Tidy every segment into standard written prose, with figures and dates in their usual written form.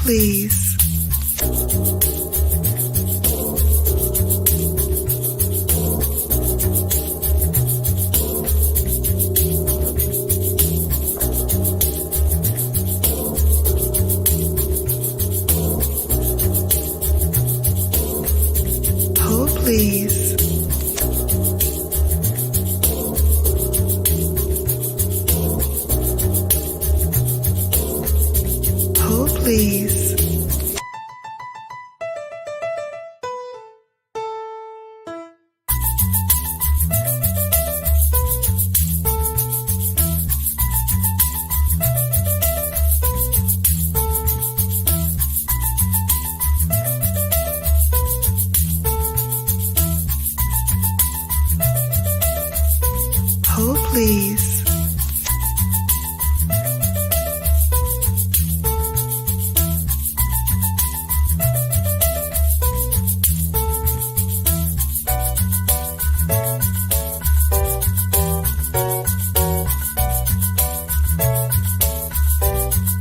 please. Hold, please. Hold, please. Hold, please.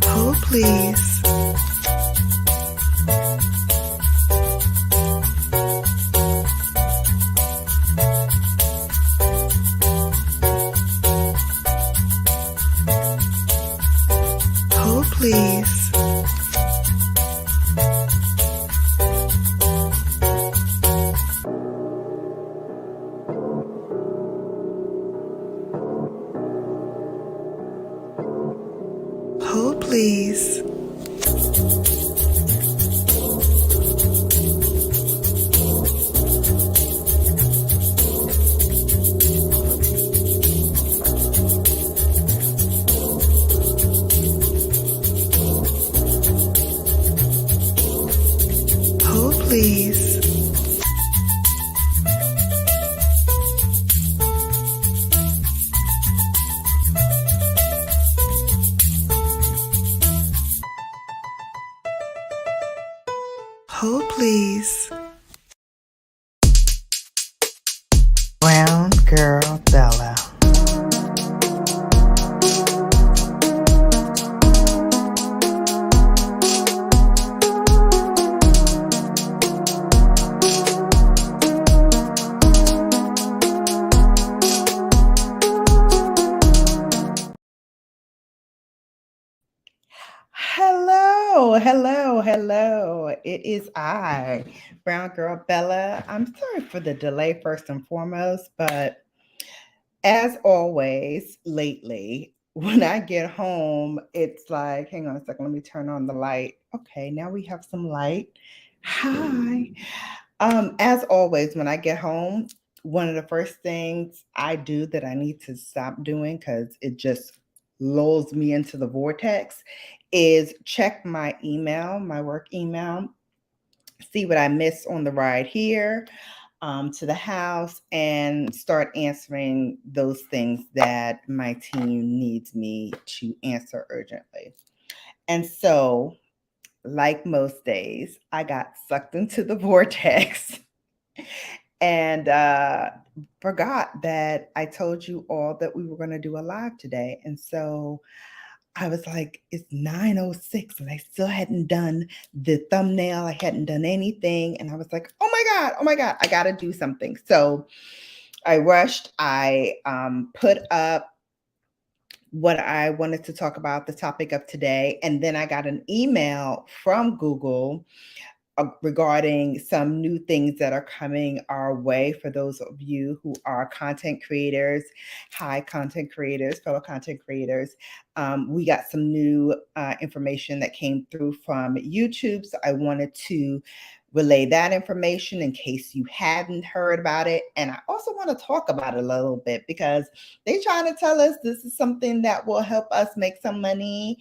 Hold, please. Hold, please. Hold, please. Hold, please. Hold, please. Brown Girl Bella. Hello. It is I, Brown Girl Bella. I'm sorry for the delay, first and foremost, but as always, lately, when I get home, it's like, hang on a second, let me turn on the light. Okay, now we have some light. Hi. As always, when I get home, one of the first things I do that I need to stop doing because it just lulls me into the vortex is check my email, my work email, see what I missed on the ride here to the house, and start answering those things that my team needs me to answer urgently. And so, like most days, I got sucked into the vortex and forgot that I told you all that we were going to do a live today. And so I was like, it's 9:06 and I still hadn't done the thumbnail. I hadn't done anything. And I was like, oh my God, I got to do something. So I rushed. I put up what I wanted to talk about, the topic of today. And then I got an email from Google regarding some new things that are coming our way for those of you who are content creators. Hi, content creators, fellow content creators. We got some new information that came through from YouTube. So I wanted to relay that information in case you hadn't heard about it. And I also want to talk about it a little bit because they're trying to tell us this is something that will help us make some money.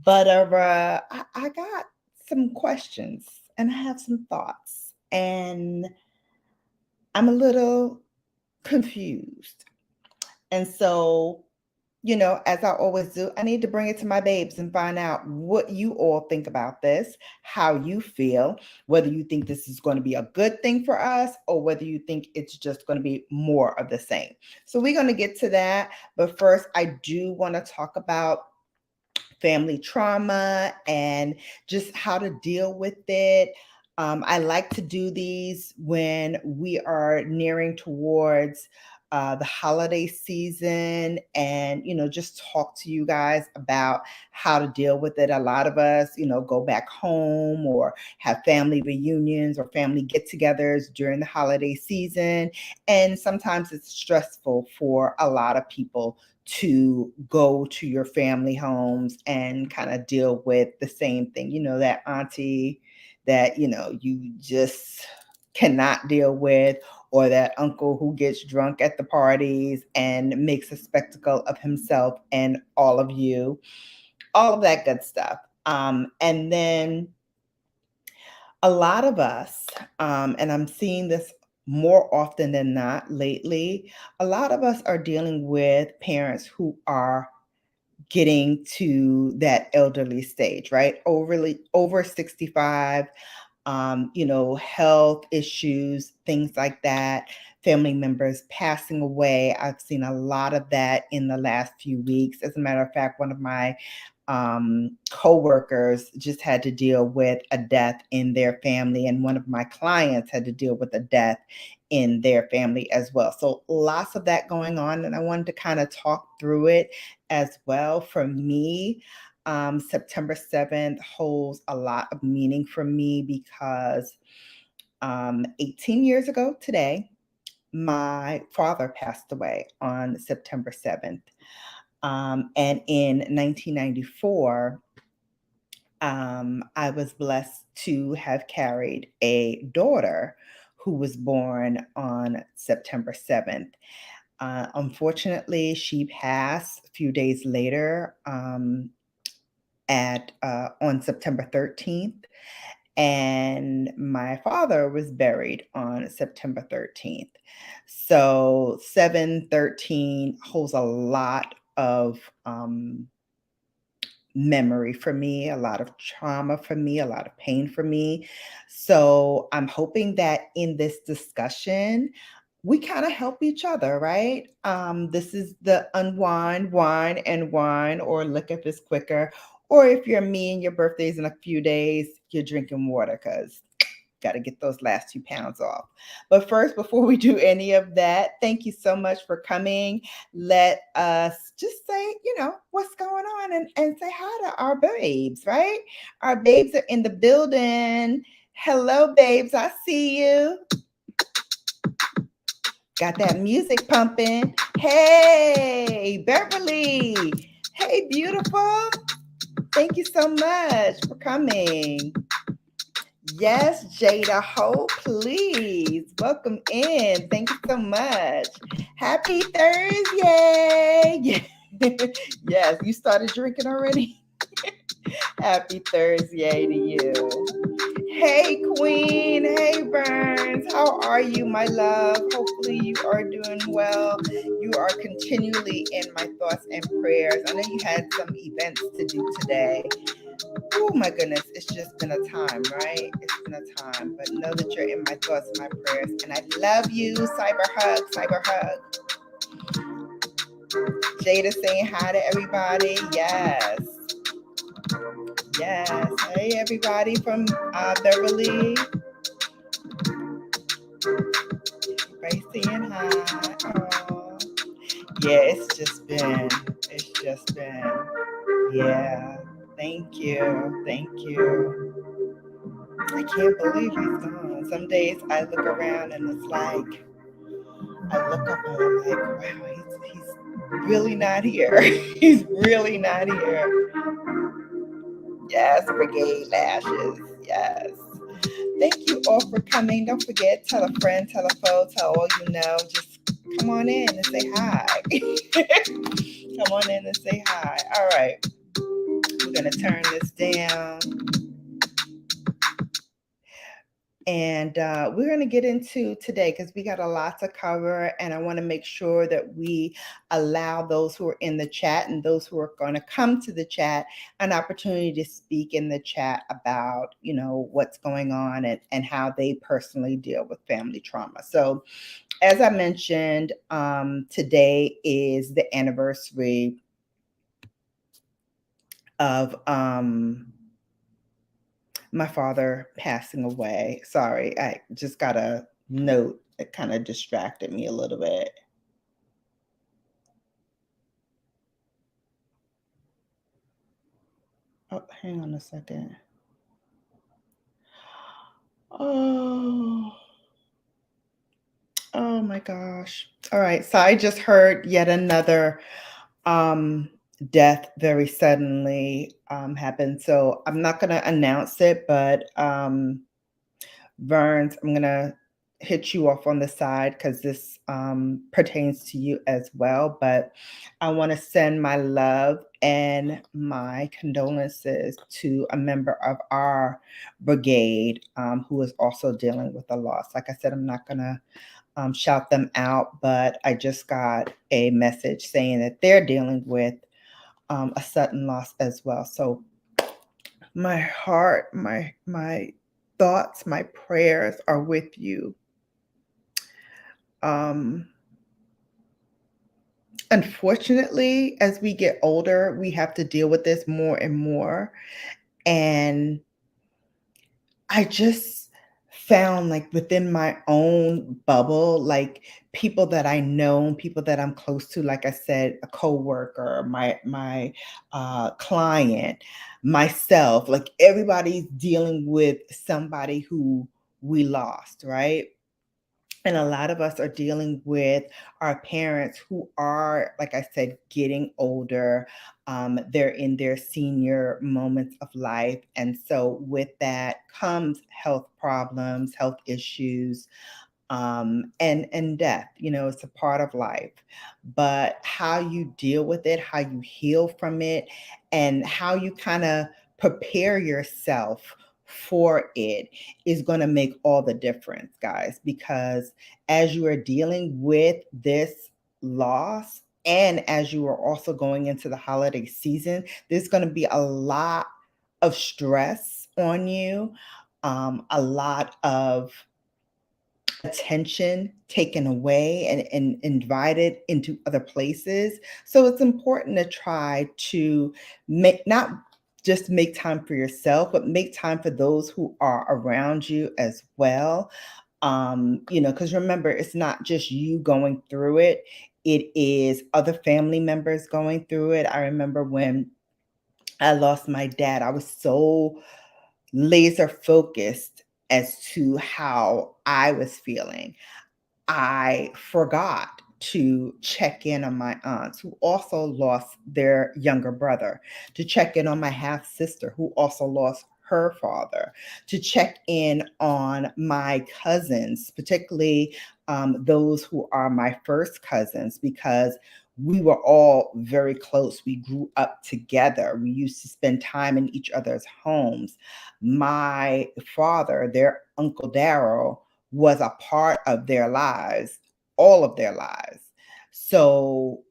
But I got some questions and I have some thoughts, and I'm a little confused. And so, as I always do, I need to bring it to my babes and find out what you all think about this, how you feel, whether you think this is going to be a good thing for us or whether you think it's just going to be more of the same. So we're going to get to that. But first, I do want to talk about family trauma and just how to deal with it. I like to do these when we are nearing towards the holiday season, and just talk to you guys about how to deal with it. A lot of us, go back home or have family reunions or family get-togethers during the holiday season, and sometimes it's stressful for a lot of people to go to your family homes and kind of deal with the same thing. That auntie that, you just cannot deal with, or that uncle who gets drunk at the parties and makes a spectacle of himself and all of you, all of that good stuff. And then a lot of us, and I'm seeing this more often than not lately, a lot of us are dealing with parents who are getting to that elderly stage, right? Over 65, health issues, things like that, family members passing away. I've seen a lot of that in the last few weeks. As a matter of fact, one of my co-workers just had to deal with a death in their family, and one of my clients had to deal with a death in their family as well. So lots of that going on, and I wanted to kind of talk through it as well. For me, September 7th holds a lot of meaning for me because 18 years ago today, my father passed away on September 7th. And in 1994, I was blessed to have carried a daughter who was born on September 7th. Unfortunately, she passed a few days later, on September 13th, and my father was buried on September 13th. So 7/13 holds a lot of memory for me, a lot of trauma for me, a lot of pain for me. So I'm hoping that in this discussion, we kind of help each other, right? This is the unwind, wine and wine, or liquor if it's quicker. Or if you're me and your birthday's in a few days, you're drinking water because got to get those last 2 pounds off. But first, before we do any of that, thank you so much for coming. Let us just say, what's going on, and say hi to our babes, right? Our babes are in the building. Hello, babes. I see you. Got that music pumping. Hey, Beverly. Hey, beautiful. Thank you so much for coming. Yes, Jada Ho, please welcome in. Thank you so much. Happy Thursday. Yes, you started drinking already? Happy Thursday to you. Hey, Queen. Hey, Burns. How are you, my love? Hopefully you are doing well. You are continually in my thoughts and prayers. I know you had some events to do today. Oh my goodness, it's just been a time, right? It's been a time, but know that you're in my thoughts and my prayers, and I love you. Cyber hug, cyber hug. Jada saying hi to everybody. Yes. Yes. Hey, everybody from Beverly. Everybody saying hi. Oh. Yeah, it's just been, yeah. Thank you. Thank you. I can't believe he's gone. Some days I look around and it's like, I look up and I'm like, wow, he's really not here. He's really not here. Yes, Brigade Lashes. Yes. Thank you all for coming. Don't forget, tell a friend, tell a foe, tell all you know. Just come on in and say hi. Come on in and say hi. All right. We're going to turn this down. And we're going to get into today because we got a lot to cover, and I want to make sure that we allow those who are in the chat and those who are going to come to the chat an opportunity to speak in the chat about, what's going on and how they personally deal with family trauma. So as I mentioned, today is the anniversary of my father passing away. Sorry, I just got a note that kind of distracted me a little bit. Oh, hang on a second. Oh, oh my gosh. All right. So I just heard yet another um death very suddenly happen. So I'm not gonna announce it, but Verns, I'm gonna hit you off on the side because this pertains to you as well. But I want to send my love and my condolences to a member of our brigade who is also dealing with a loss. Like I said, I'm not gonna shout them out, but I just got a message saying that they're dealing with a sudden loss as well. So my heart, my thoughts, my prayers are with you. Um, Unfortunately, as we get older, we have to deal with this more and more. And I just found like within my own bubble, like people that I know, people that I'm close to, like I said, a coworker, my client, myself, like everybody's dealing with somebody who we lost, right? And a lot of us are dealing with our parents who are, like I said, getting older. They're in their senior moments of life. And so, with that comes health problems, health issues, and death. You know, it's a part of life. But how you deal with it, how you heal from it, and how you kind of prepare yourself for it is going to make all the difference, guys, because as you are dealing with this loss and as you are also going into the holiday season, there's going to be a lot of stress on you, a lot of attention taken away and invited into other places. So it's important to try to make not just make time for yourself, but make time for those who are around you as well. You know, because remember, it's not just you going through it, it is other family members going through it. I remember when I lost my dad, I was so laser focused as to how I was feeling. I forgot to check in on my aunts who also lost their younger brother, to check in on my half sister who also lost her father, to check in on my cousins, particularly those who are my first cousins, because we were all very close. We grew up together. We used to spend time in each other's homes. My father, their Uncle Daryl, was a part of their lives, all of their lives. So,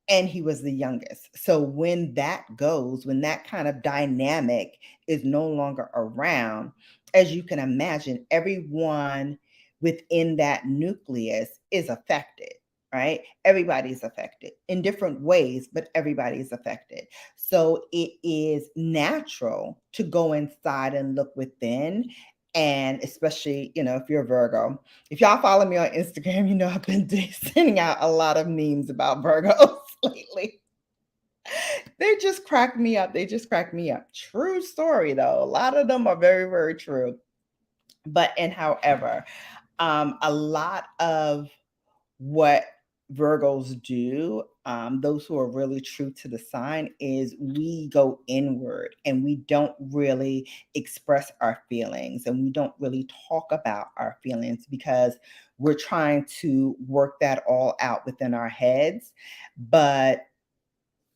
and he was the youngest. So when that goes, when that kind of dynamic is no longer around, as you can imagine, everyone within that nucleus is affected, right? Everybody's affected in different ways, but everybody's affected. So it is natural to go inside and look within, and especially, you know, if you're a Virgo. If y'all follow me on Instagram, you know I've been sending out a lot of memes about Virgos lately. They just crack me up. They just crack me up. True story, though. A lot of them are very, very true. But, and however, a lot of what Virgos do, those who are really true to the sign, is we go inward and we don't really express our feelings and we don't really talk about our feelings because we're trying to work that all out within our heads. But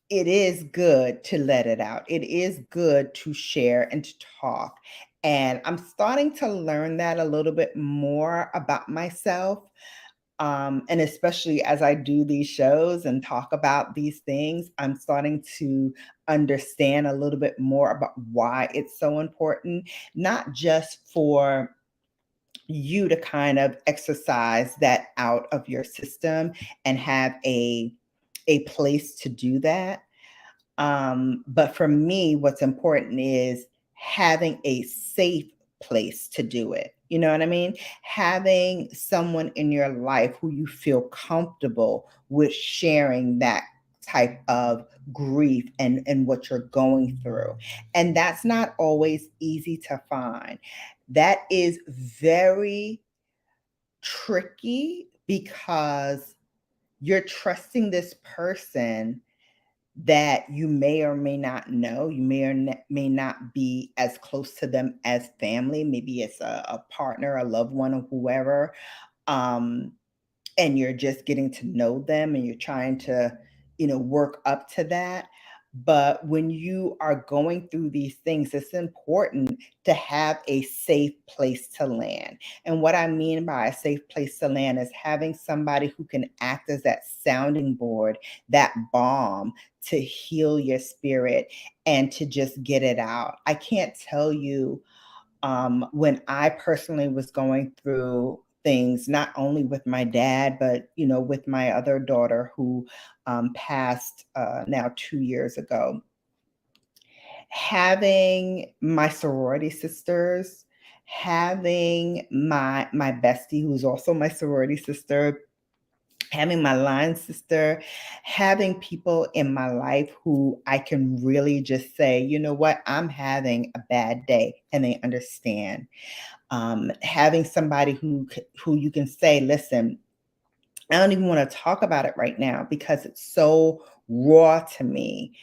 it is good to let it out. It is good to share and to talk. And I'm starting to learn that a little bit more about myself, and especially as I do these shows and talk about these things, I'm starting to understand a little bit more about why it's so important, not just for you to kind of exercise that out of your system and have a place to do that, But for me, what's important is having a safe place to do it. You know what I mean? Having someone in your life who you feel comfortable with sharing that type of grief and what you're going through. And that's not always easy to find. That is very tricky because you're trusting this person that you may or may not know. You may or may not be as close to them as family. Maybe it's a partner, a loved one, or whoever. Um, and you're just getting to know them and you're trying to, work up to that. But when you are going through these things, it's important to have a safe place to land. And what I mean by a safe place to land is having somebody who can act as that sounding board, that balm to heal your spirit and to just get it out. I can't tell you when I personally was going through things, not only with my dad, but with my other daughter who passed now 2 years ago. Having my sorority sisters, having my bestie, who's also my sorority sister, having my line sister, having people in my life who I can really just say, you know what, I'm having a bad day, and they understand. Having somebody who you can say, listen, I don't even want to talk about it right now because it's so raw to me.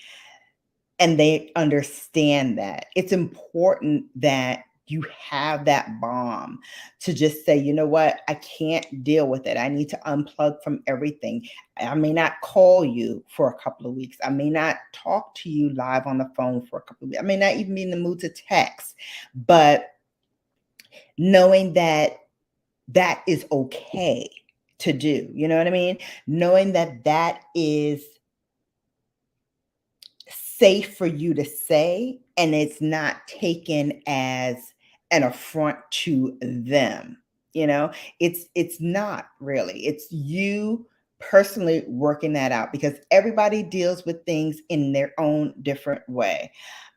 And they understand that. It's important that you have that bomb to just say, you know what, I can't deal with it. I need to unplug from everything. I may not call you for a couple of weeks. I may not talk to you live on the phone for a couple of weeks. I may not even be in the mood to text, but knowing that that is okay to do, you know what I mean? Knowing that that is safe for you to say and it's not taken as an affront to them. It's not really. It's you personally working that out because everybody deals with things in their own different way.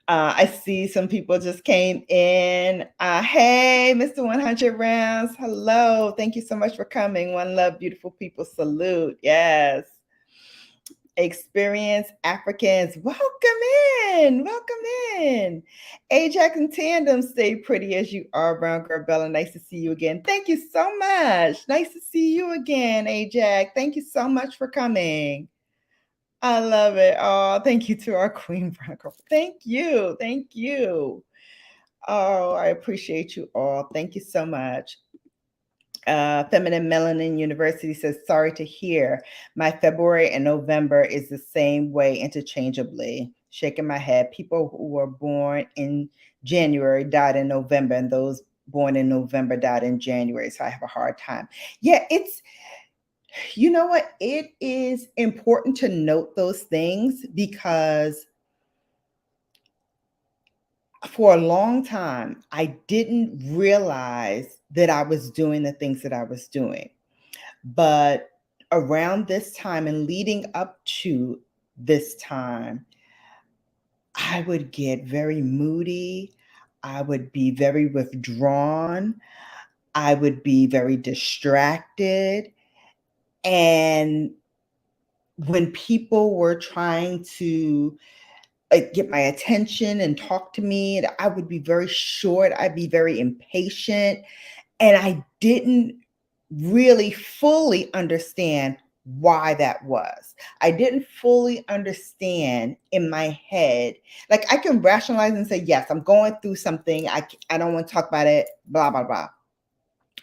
I see some people just came in. Hey, Mr. 100 Rounds. Hello. Thank you so much for coming. One love, beautiful people. Salute. Yes. Experienced Africans, welcome in, welcome in. Ajax and Tandem, stay pretty as you are, BrownGirlBella. Nice to see you again. Thank you so much. Nice to see you again, Ajax. Thank you so much for coming. I love it. Oh, thank you to our Queen Brown Girl. Thank you. Thank you. Oh, I appreciate you all. Thank you so much. Feminine Melanin University says, sorry to hear. My February and November is the same way interchangeably. Shaking my head. People who were born in January died in November, and those born in November died in January. So I have a hard time. Yeah, you know what? It is important to note those things because for a long time, I didn't realize that I was doing the things that I was doing. But around this time and leading up to this time, I would get very moody. I would be very withdrawn. I would be very distracted. And when people were trying to get my attention and talk to me, I would be very short. I'd be very impatient. And I didn't really fully understand why that was. I didn't fully understand in my head. Like I can rationalize and say, yes, I'm going through something. I don't want to talk about it, blah, blah, blah.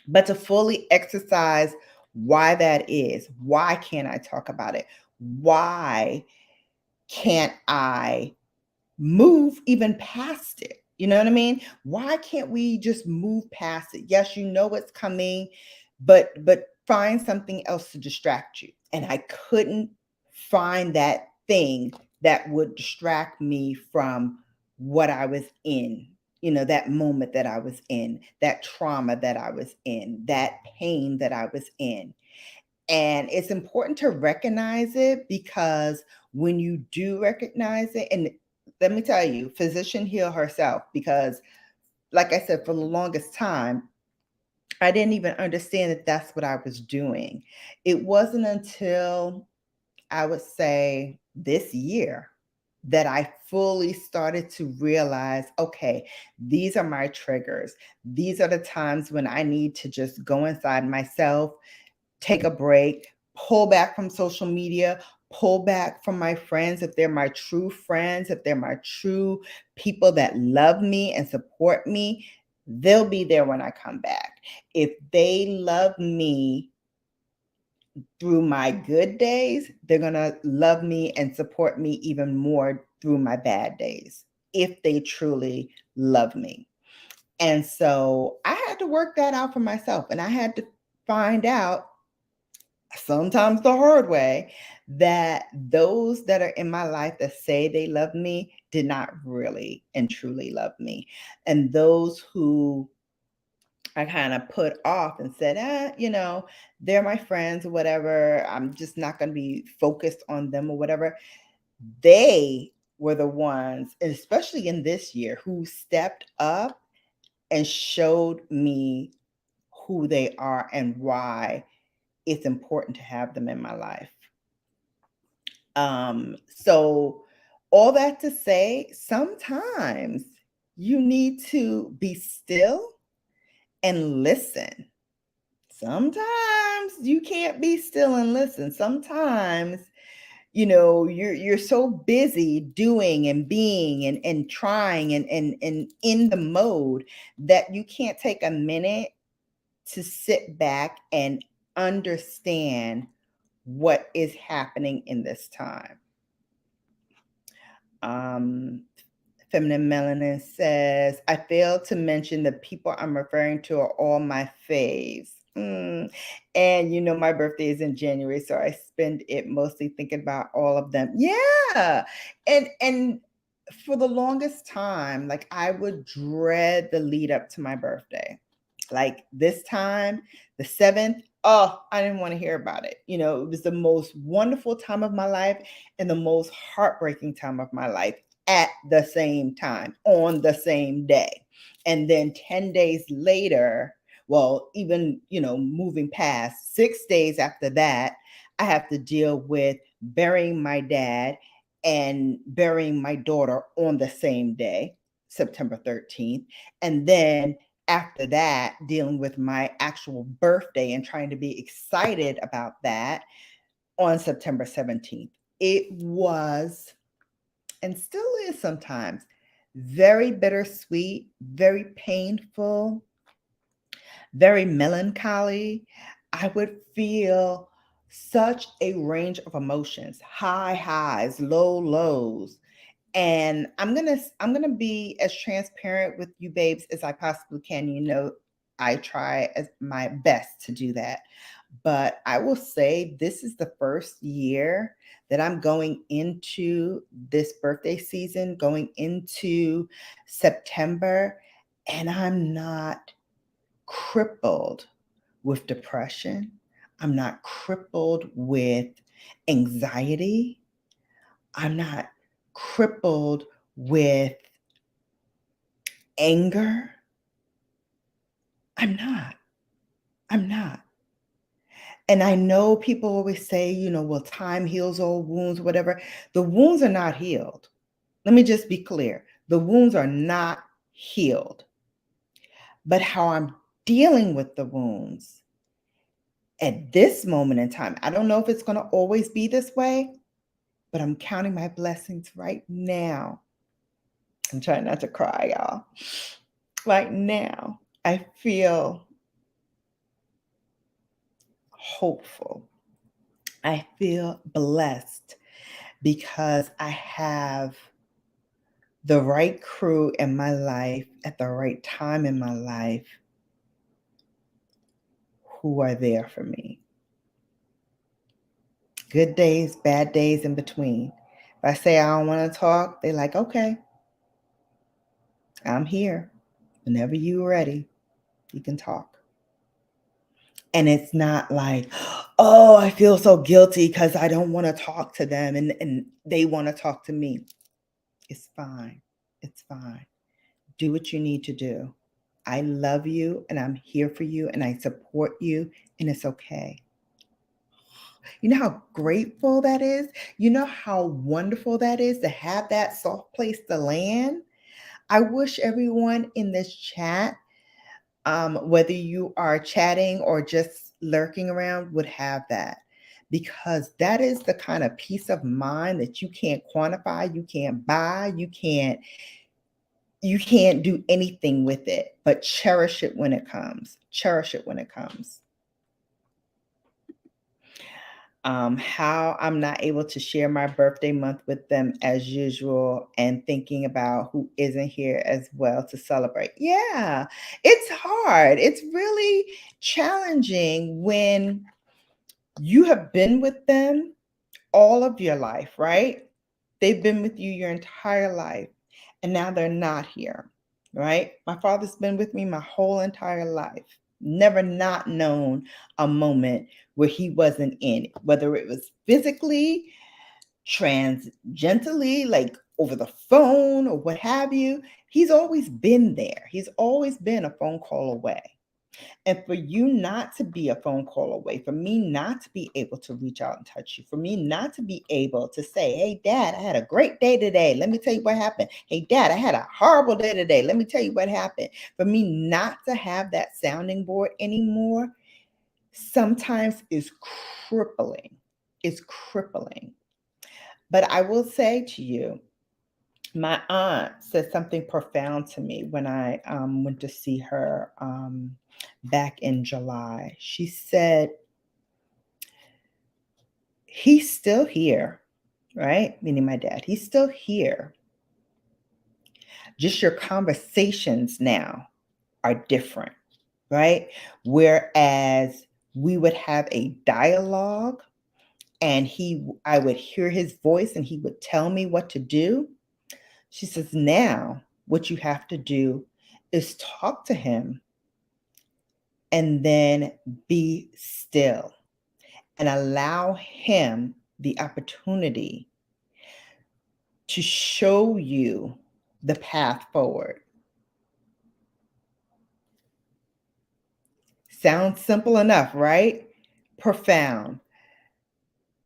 But to fully exercise why that is, why can't I talk about it? Why can't I move even past it? You know what I mean? Why can't we just move past it? Yes, you know it's coming, but find something else to distract you. And I couldn't find that thing that would distract me from what I was in, that moment that I was in, that trauma that I was in, that pain that I was in. And it's important to recognize it because when you do recognize it, and let me tell you, physician heal herself, because like I said, for the longest time, I didn't even understand that that's what I was doing. It wasn't until I would say this year that I fully started to realize, okay, these are my triggers. These are the times when I need to just go inside myself, take a break, pull back from social media, pull back from my friends if they're my true friends, if they're my true people that love me and support me, they'll be there when I come back. If they love me through my good days, they're going to love me and support me even more through my bad days, if they truly love me. And so I had to work that out for myself. And I had to find out, sometimes the hard way, that those that are in my life that say they love me did not really and truly love me. And those who I kind of put off and said, they're my friends or whatever, I'm just not going to be focused on them or whatever. They were the ones, especially in this year, who stepped up and showed me who they are and why it's important to have them in my life. So all that to say, sometimes you need to be still and listen. Sometimes you can't be still and listen. Sometimes, you're so busy doing and being and trying and in the mode that you can't take a minute to sit back and understand what is happening in this time. Feminine Melanin says, I failed to mention the people I'm referring to are all my faves. And my birthday is in January, so I spend it mostly thinking about all of them. Yeah. And for the longest time, like, I would dread the lead up to my birthday. Like this time, the 7th, oh, I didn't want to hear about it. It was the most wonderful time of my life and the most heartbreaking time of my life at the same time, on the same day. And then 10 days later, well, even, moving past 6 days after that, I have to deal with burying my dad and burying my daughter on the same day, September 13th. And then after that, dealing with my actual birthday and trying to be excited about that on September 17th. It was, and still is sometimes, very bittersweet, very painful, very melancholy. I would feel such a range of emotions, high highs, low lows. And I'm gonna be as transparent with you babes as I possibly can. I try as my best to do that. But I will say this is the first year that I'm going into this birthday season, going into September, and I'm not crippled with depression. I'm not crippled with anxiety. I'm not crippled with anger. I'm not. I'm not. And I know people always say, well, time heals all wounds, whatever. The wounds are not healed. Let me just be clear. The wounds are not healed. But how I'm dealing with the wounds at this moment in time, I don't know if it's going to always be this way, but I'm counting my blessings right now. I'm trying not to cry, y'all. Right now, I feel hopeful. I feel blessed because I have the right crew in my life at the right time in my life who are there for me. Good days, bad days in between. If I say I don't want to talk, they're like, okay, I'm here. Whenever you're ready, you can talk. And it's not like, oh, I feel so guilty because I don't want to talk to them and they want to talk to me. It's fine. It's fine. Do what you need to do. I love you and I'm here for you and I support you and it's okay. You know how grateful that is? You know how wonderful that is to have that soft place to land? I wish everyone in this chat, whether you are chatting or just lurking around, would have that. Because that is the kind of peace of mind that you can't quantify, you can't buy, you can't do anything with it, but cherish it when it comes. Cherish it when it comes. How I'm not able to share my birthday month with them as usual and thinking about who isn't here as well to celebrate. Yeah, it's hard. It's really challenging when you have been with them all of your life, right? They've been with you your entire life and now they're not here, right? My father's been with me my whole entire life. Never not known a moment where he wasn't in it, whether it was physically, transgentally, like over the phone or what have you. He's always been there. He's always been a phone call away. And for you not to be a phone call away, for me not to be able to reach out and touch you, for me not to be able to say, hey, Dad, I had a great day today. Let me tell you what happened. Hey, Dad, I had a horrible day today. Let me tell you what happened. For me not to have that sounding board anymore sometimes is crippling. It's crippling. But I will say to you, my aunt said something profound to me when I went to see her back in July. She said, he's still here, right? Meaning my dad, he's still here. Just your conversations now are different, right? Whereas we would have a dialogue and I would hear his voice and he would tell me what to do. She says, now what you have to do is talk to him and then be still and allow him the opportunity to show you the path forward. Sounds simple enough, right? Profound.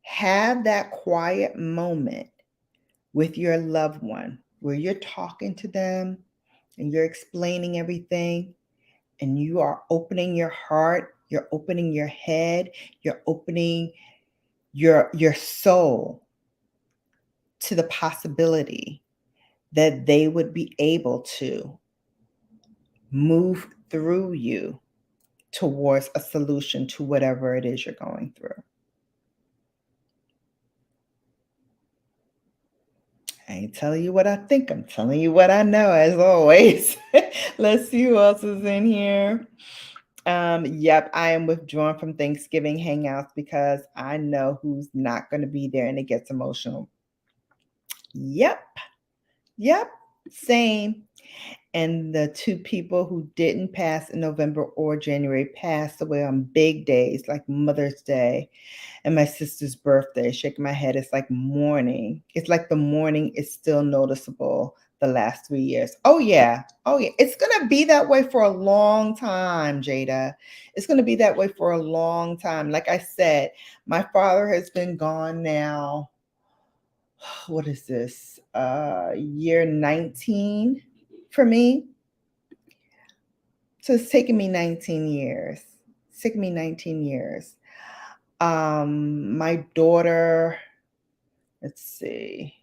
Have that quiet moment with your loved one where you're talking to them and you're explaining everything and you are opening your heart, you're opening your head, you're opening your soul to the possibility that they would be able to move through you towards a solution to whatever it is you're going through. I ain't telling you what I think, I'm telling you what I know, as always. Let's see who else is in here. Yep, I am withdrawn from Thanksgiving hangouts because I know who's not going to be there and it gets emotional. Yep, same. And the two people who didn't pass in November or January passed away on big days like Mother's Day and my sister's birthday. Shaking my head, it's like mourning. It's like the mourning is still noticeable the last 3 years. Oh yeah. It's going to be that way for a long time, Jada. It's going to be that way for a long time. Like I said, my father has been gone now. What is this? Year 19 for me. So it's taken me 19 years. It's taken me 19 years. My daughter, let's see.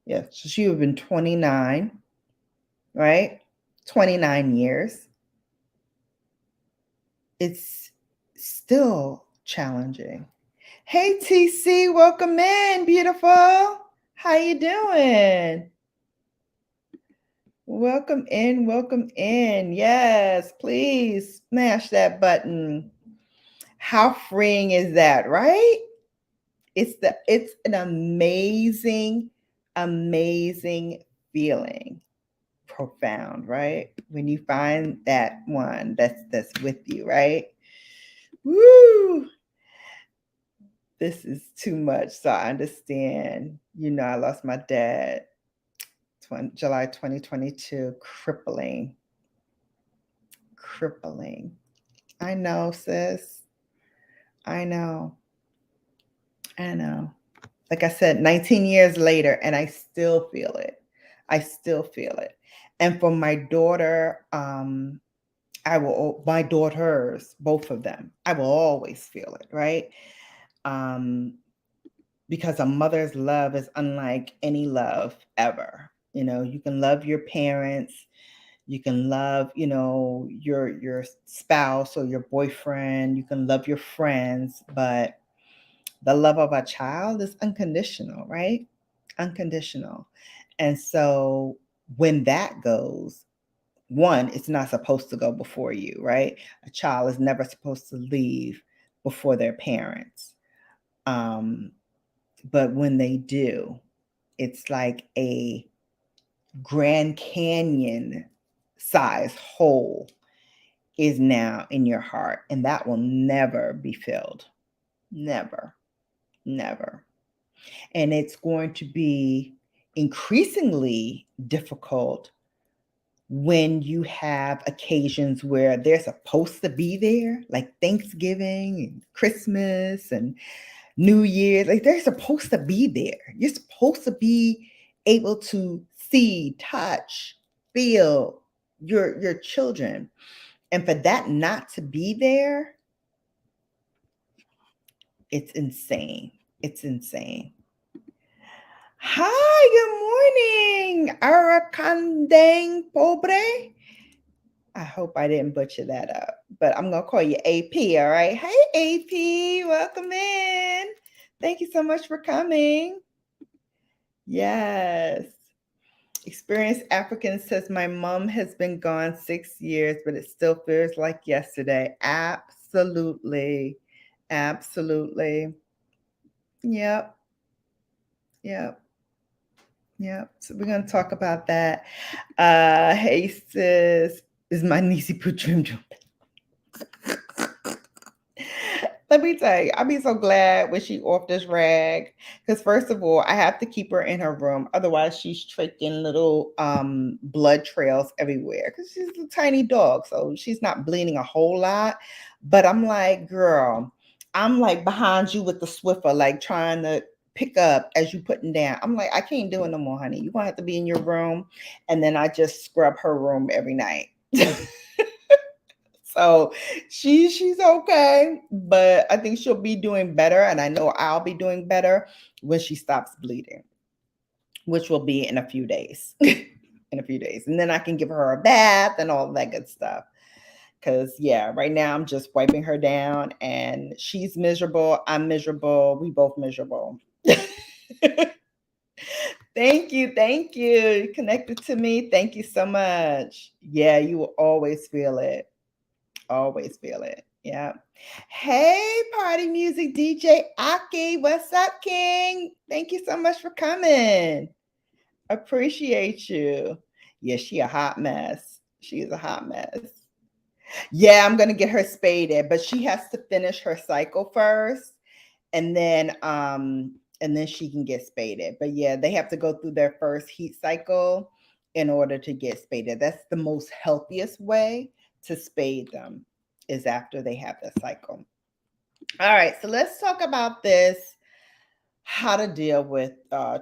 Yeah, so she would have been 29, right? 29 years. It's still challenging. Hey TC, welcome in, beautiful. How you doing? Welcome in, welcome in. Yes, please smash that button. How freeing is that, right? It's an amazing, amazing feeling. profound, right? When you find that one that's with you, right? Woo! This is too much. So I understand. I lost my dad July 2022. Crippling. I know, sis. I know. Like I said, 19 years later, and I still feel it. And for my daughter, my daughters, both of them, I will always feel it, right? Because a mother's love is unlike any love ever. You can love your parents, you can love, your spouse or your boyfriend, you can love your friends, but the love of a child is unconditional, right? Unconditional. And so when that goes, one, it's not supposed to go before you, right? A child is never supposed to leave before their parents. But when they do, it's like a Grand Canyon size hole is now in your heart, and that will never be filled. Never. And it's going to be increasingly difficult when you have occasions where they're supposed to be there, like Thanksgiving and Christmas and New Year's. Like, they're supposed to be there. You're supposed to be able to see, touch, feel your children. And for that not to be there, it's insane. Hi, good morning, Arakandang Pobre. I hope I didn't butcher that up, but I'm going to call you AP, all right? Hey, AP, welcome in. Thank you so much for coming. Yes. Experienced African says, my mom has been gone 6 years, but it still feels like yesterday. Absolutely. Yep. So we're going to talk about that. Hey, sis, is my niece put dream jump? Let me tell you, I'll be so glad when she off this rag. Because first of all, I have to keep her in her room. Otherwise, she's tricking little blood trails everywhere. Because she's a tiny dog, so she's not bleeding a whole lot. But I'm like, girl, I'm like behind you with the Swiffer, like trying to pick up as you putting down. I'm like, I can't do it no more, honey. You're gonna have to be in your room. And then I just scrub her room every night. So she's okay, but I think she'll be doing better, and I know I'll be doing better when she stops bleeding, which will be in a few days. And then I can give her a bath and all that good stuff. Because right now I'm just wiping her down, and she's miserable. I'm miserable. We both miserable. Thank you. You connected to me. Thank you so much. Yeah, you will always feel it. Yeah. Hey, party music DJ Aki, what's up, King? Thank you so much for coming. Appreciate you. Yeah, she a hot mess. She is a hot mess. Yeah, I'm gonna get her spaded, but she has to finish her cycle first, and then she can get spaded. But yeah, they have to go through their first heat cycle in order to get spaded. That's the most healthiest way to spade them, is after they have the cycle. All right, so let's talk about this, how to deal with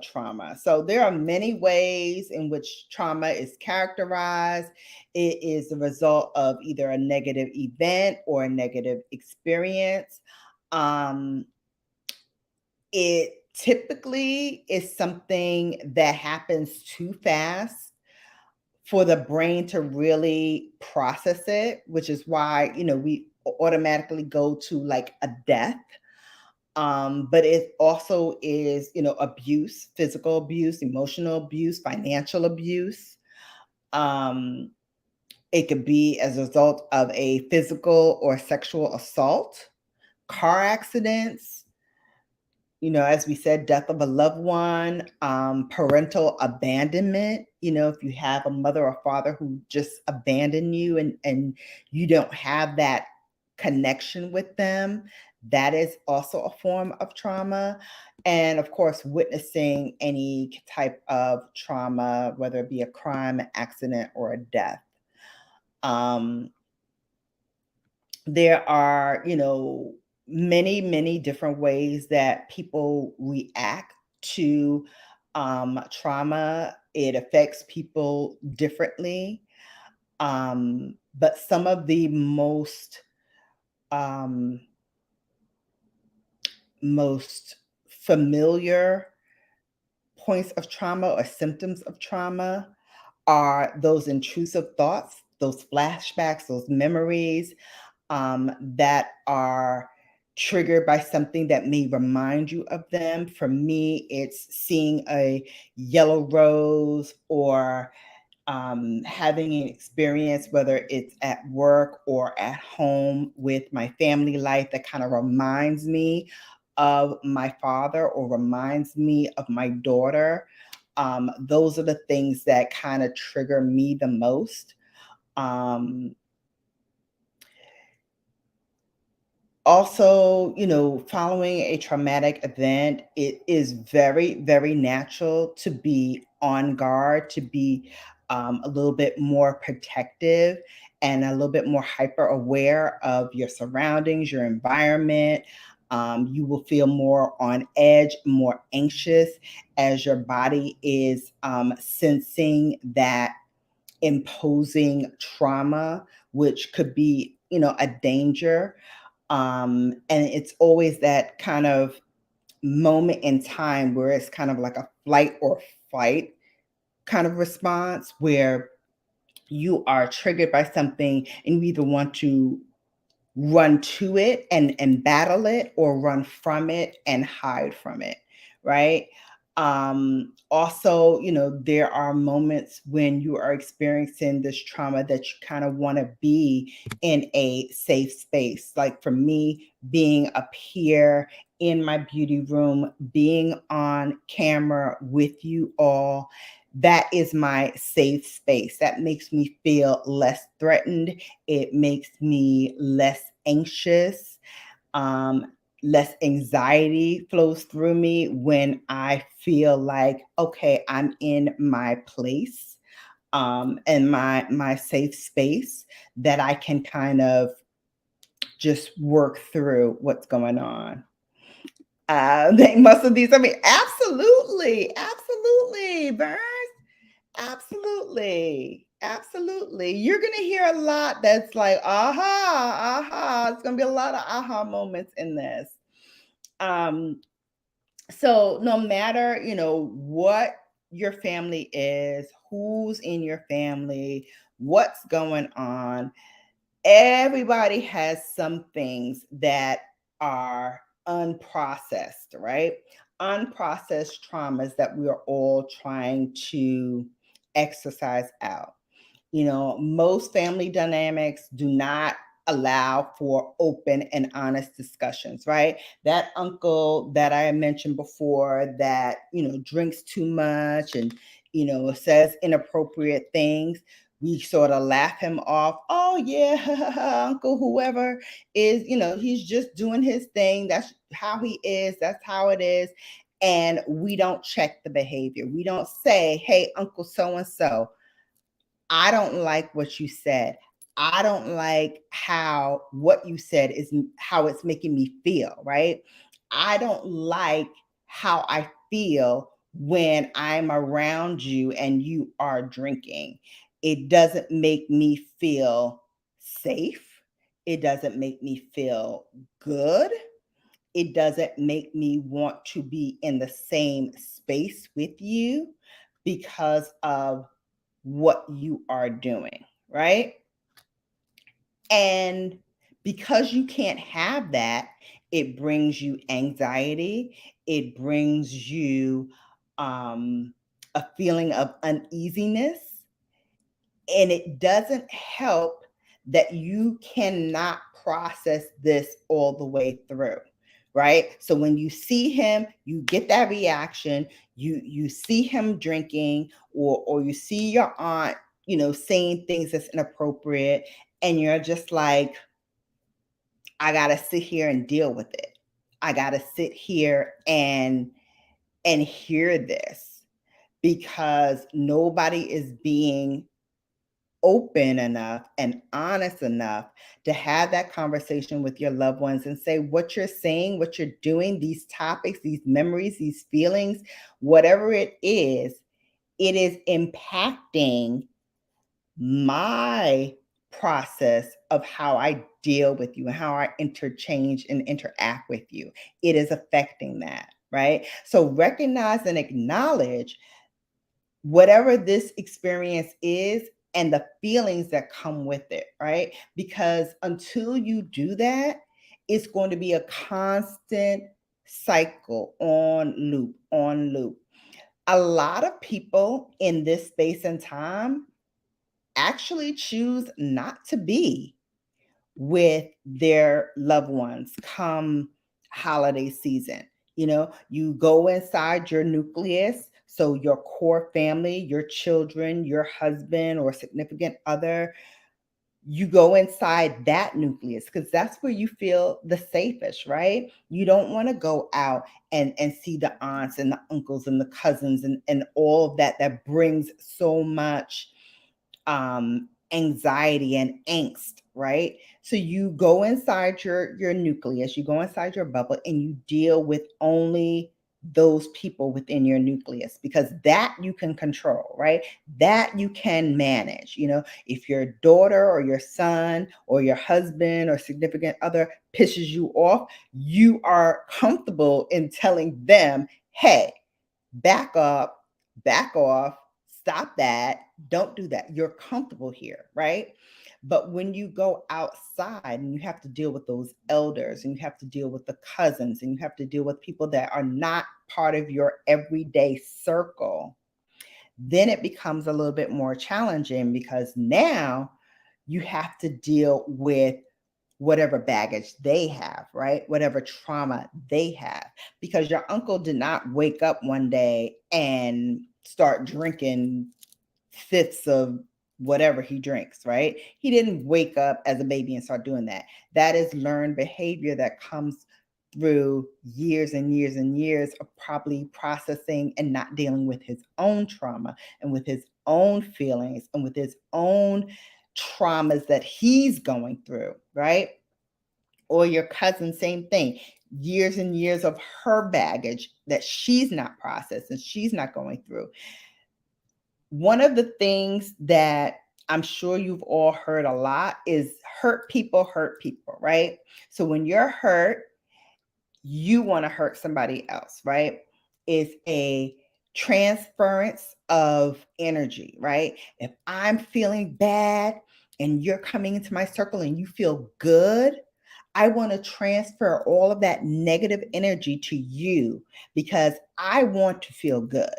trauma. So there are many ways in which trauma is characterized. It is the result of either a negative event or a negative experience. It typically is something that happens too fast for the brain to really process it, which is why, we automatically go to like a death. But it also is, abuse, physical abuse, emotional abuse, financial abuse. It could be as a result of a physical or sexual assault, car accidents, as we said, death of a loved one, parental abandonment. If you have a mother or father who just abandoned you and you don't have that connection with them, that is also a form of trauma. And of course, witnessing any type of trauma, whether it be a crime, an accident, or a death. Um, there are, many, many different ways that people react to trauma. It affects people differently. But some of the um, most familiar points of trauma or symptoms of trauma are those intrusive thoughts, those flashbacks, those memories, that are triggered by something that may remind you of them. For me, it's seeing a yellow rose or having an experience, whether it's at work or at home with my family life, that kind of reminds me of my father or reminds me of my daughter. Those are the things that kind of trigger me the most. Um, Also, following a traumatic event, it is very, very natural to be on guard, to be a little bit more protective and a little bit more hyper aware of your surroundings, your environment. You will feel more on edge, more anxious as your body is sensing that imposing trauma, which could be, a danger. And it's always that kind of moment in time where it's kind of like a flight or fight kind of response where you are triggered by something and you either want to run to it and battle it or run from it and hide from it, right? Also, there are moments when you are experiencing this trauma that you kind of want to be in a safe space. Like for me, being up here in my beauty room, being on camera with you all, that is my safe space. That makes me feel less threatened. It makes me less anxious. Um, Less anxiety flows through me when I feel like, okay, I'm in my place, and my safe space that I can kind of just work through what's going on. They most of these, I mean, absolutely, absolutely, Burns. Absolutely. Absolutely. You're going to hear a lot that's like, aha, aha. It's going to be a lot of aha moments in this. So no matter, what your family is, who's in your family, what's going on, everybody has some things that are unprocessed, right? Unprocessed traumas that we are all trying to exercise out. Most family dynamics do not allow for open and honest discussions, right? That uncle that I mentioned before that, drinks too much and, says inappropriate things, we sort of laugh him off. Oh, yeah, Uncle, whoever is, he's just doing his thing. That's how he is. That's how it is. And we don't check the behavior. We don't say, hey, Uncle so and so, I don't like what you said. I don't like how what you said is how it's making me feel, right? I don't like how I feel when I'm around you and you are drinking. It doesn't make me feel safe. It doesn't make me feel good. It doesn't make me want to be in the same space with you because of what you are doing, right? And because you can't have that, it brings you anxiety, it brings you a feeling of uneasiness, and it doesn't help that you cannot process this all the way through, right? So when you see him, you get that reaction. You see him drinking, or you see your aunt, saying things that's inappropriate, and you're just like, I gotta sit here and deal with it. I gotta sit here and hear this, because nobody is being open enough and honest enough to have that conversation with your loved ones and say what you're saying, what you're doing, these topics, these memories, these feelings, whatever it is impacting my process of how I deal with you and how I interchange and interact with you. It is affecting that, right? So recognize and acknowledge whatever this experience is and the feelings that come with it, right? Because until you do that, it's going to be a constant cycle, on loop, on loop. A lot of people in this space and time actually choose not to be with their loved ones come holiday season. You go inside your nucleus, so your core family, your children, your husband or significant other. You go inside that nucleus because that's where you feel the safest, right? You don't want to go out and see the aunts and the uncles and the cousins and all of that brings so much anxiety and angst, right? So you go inside your nucleus, you go inside your bubble, and you deal with only those people within your nucleus, because that you can control, right? That you can manage. If your daughter or your son or your husband or significant other pisses you off, you are comfortable in telling them, hey, back up, back off, stop that, don't do that. You're comfortable here, right? But when you go outside and you have to deal with those elders and you have to deal with the cousins and you have to deal with people that are not part of your everyday circle, then it becomes a little bit more challenging, because now you have to deal with whatever baggage they have, right? Whatever trauma they have. Because your uncle did not wake up one day and start drinking fifths of whatever he drinks, right? He didn't wake up as a baby and start doing that. That is learned behavior that comes through years and years and years of probably processing and not dealing with his own trauma and with his own feelings and with his own traumas that he's going through, right? Or your cousin, same thing. Years and years of her baggage that she's not processed and she's not going through. One of the things that I'm sure you've all heard a lot is hurt people, right? So when you're hurt, you want to hurt somebody else, right? It's a transference of energy, right? If I'm feeling bad and you're coming into my circle and you feel good, I want to transfer all of that negative energy to you because I want to feel good.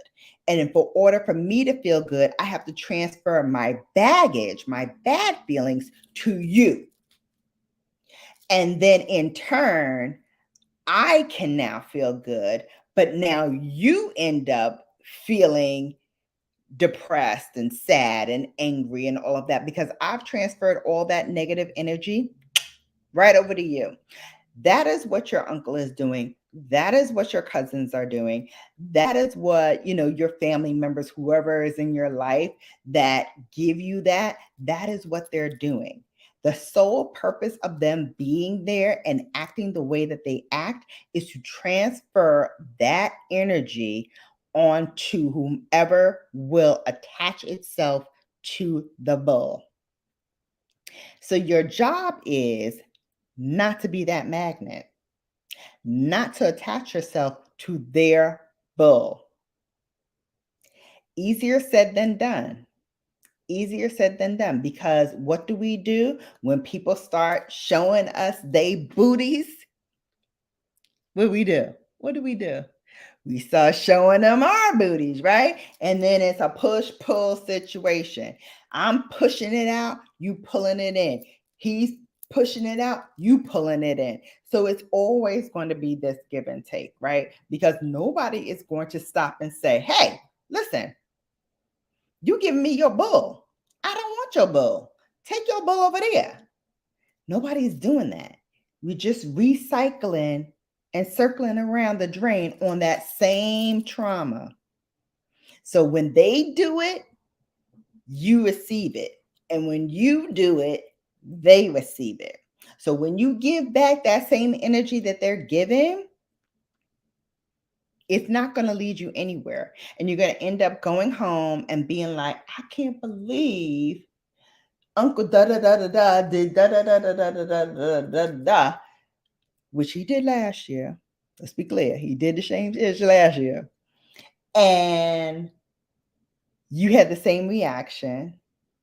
And for order for me to feel good, I have to transfer my baggage, my bad feelings to you. And then in turn, I can now feel good, but now you end up feeling depressed and sad and angry and all of that because I've transferred all that negative energy right over to you. That is what your uncle is doing. That is what your cousins are doing. That is what, your family members, whoever is in your life that give you that is what they're doing. The sole purpose of them being there and acting the way that they act is to transfer that energy onto whomever will attach itself to the bull. So your job is not to be that magnet, not to attach yourself to their bull. Easier said than done. Easier said than done, because what do when people start showing us they booties? What do we do? We start showing them our booties, right? And then it's a push-pull situation. I'm pushing it out, you pulling it in. He's pushing it out, you pulling it in. So it's always going to be this give and take, right? Because nobody is going to stop and say, hey, listen, you giving me your bull. I don't want your bull. Take your bull over there. Nobody's doing that. We're just recycling and circling around the drain on that same trauma. So when they do it, you receive it. And when you do it, they receive it. So when you give back that same energy that they're giving, it's not going to lead you anywhere. And you're going to end up going home and being like, I can't believe Uncle da da da da da did da da da da da da da da da, which he did last year. Let's be clear. He did the same ish last year. And you had the same reaction.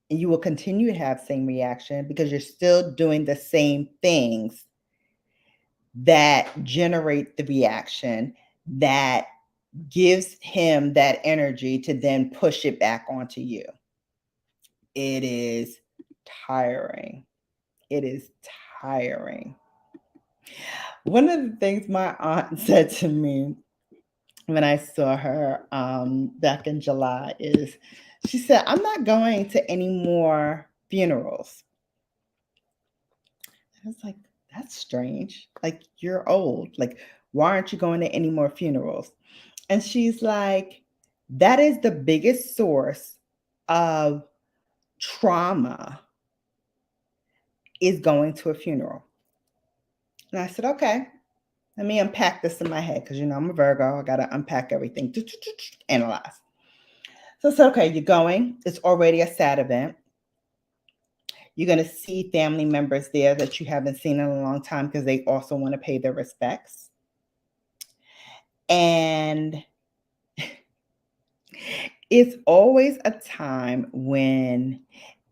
And you will continue to have the same reaction because you're still doing the same things that generate the reaction that gives him that energy to then push it back onto you. It is tiring. It is tiring. One of the things my aunt said to me when I saw her back in July is, she said, I'm not going to any more funerals. I was like, that's strange. Like, you're old. Like, why aren't you going to any more funerals? And she's like, that is the biggest source of trauma, is going to a funeral. And I said, okay, let me unpack this in my head because, I'm a Virgo. I got to unpack everything, analyze. So I said, okay, you're going. It's already a sad event. You're going to see family members there that you haven't seen in a long time because they also want to pay their respects. And it's always a time when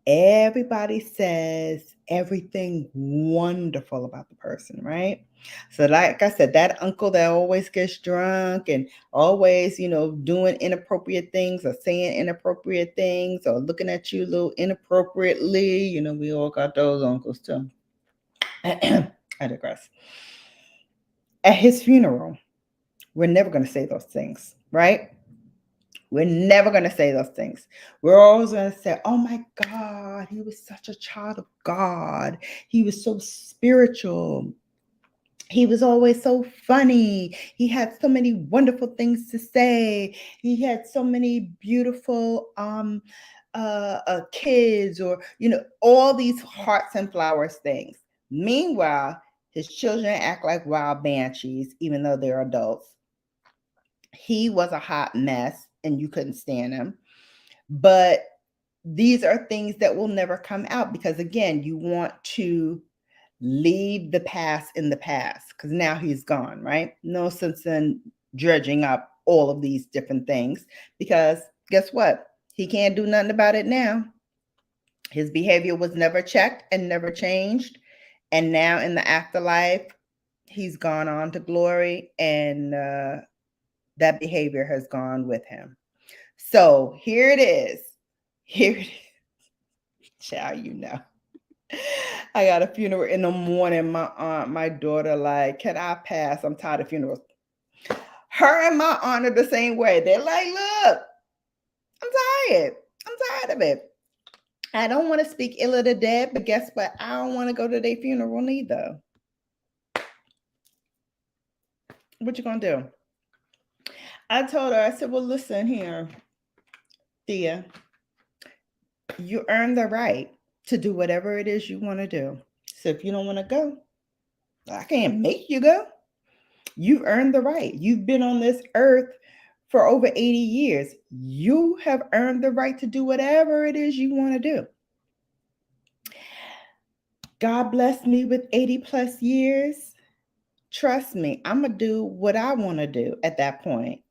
everybody says everything wonderful about the person, right? So like I said, that uncle that always gets drunk and always, doing inappropriate things or saying inappropriate things or looking at you a little inappropriately, we all got those uncles too. I digress. At his funeral, we're never going to say those things, right? We're never going to say those things. We're always going to say, oh my God, he was such a child of God. He was so spiritual. He was always so funny. He had so many wonderful things to say. He had so many beautiful kids, or, all these hearts and flowers things. Meanwhile, his children act like wild banshees, even though they're adults. He was a hot mess and you couldn't stand him. But these are things that will never come out because, again, you want to leave the past in the past because now he's gone, right? No sense in dredging up all of these different things because guess what? He can't do nothing about it now. His behavior was never checked and never changed. And now in the afterlife, he's gone on to glory, and that behavior has gone with him. So here it is. Here it is. Child, I got a funeral in the morning. My aunt, my daughter, like, can I pass? I'm tired of funerals. Her and my aunt are the same way. They're like, look, I'm tired. I'm tired of it. I don't want to speak ill of the dead, but guess what? I don't want to go to their funeral neither. What you gonna do? I told her, I said, well, listen here, Thea, you earn the right to do whatever it is you want to do. So if you don't want to go, I can't make you go. You've earned the right. You've been on this earth for over 80 years. You have earned the right to do whatever it is you want to do. God blessed me with 80 plus years. Trust me, I'm going to do what I want to do at that point.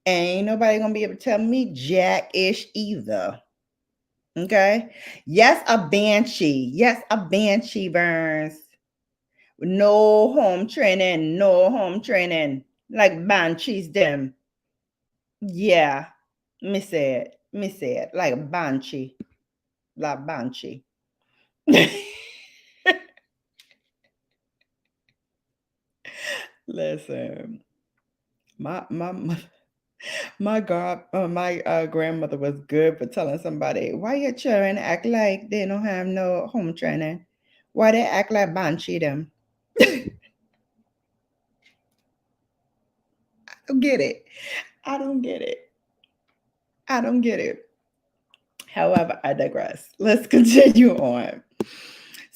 And ain't nobody going to be able to tell me jack-ish either. Okay? Yes, a banshee. Yes, a banshee burns. No home training. No home training. Like banshees them. Yeah. Me say it. Like a banshee. Like banshee. Listen, my my grandmother was good for telling somebody, why your children act like they don't have no home training? Why they act like banshee them? I don't get it. I don't get it. I don't get it. However, I digress. Let's continue on.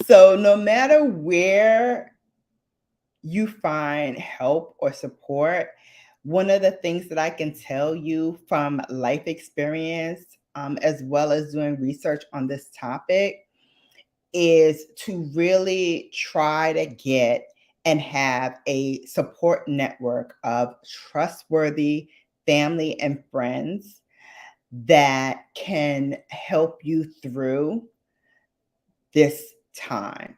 So, no matter where you find help or support, one of the things that I can tell you from life experience, as well as doing research on this topic, is to really try to get and have a support network of trustworthy family and friends that can help you through this time.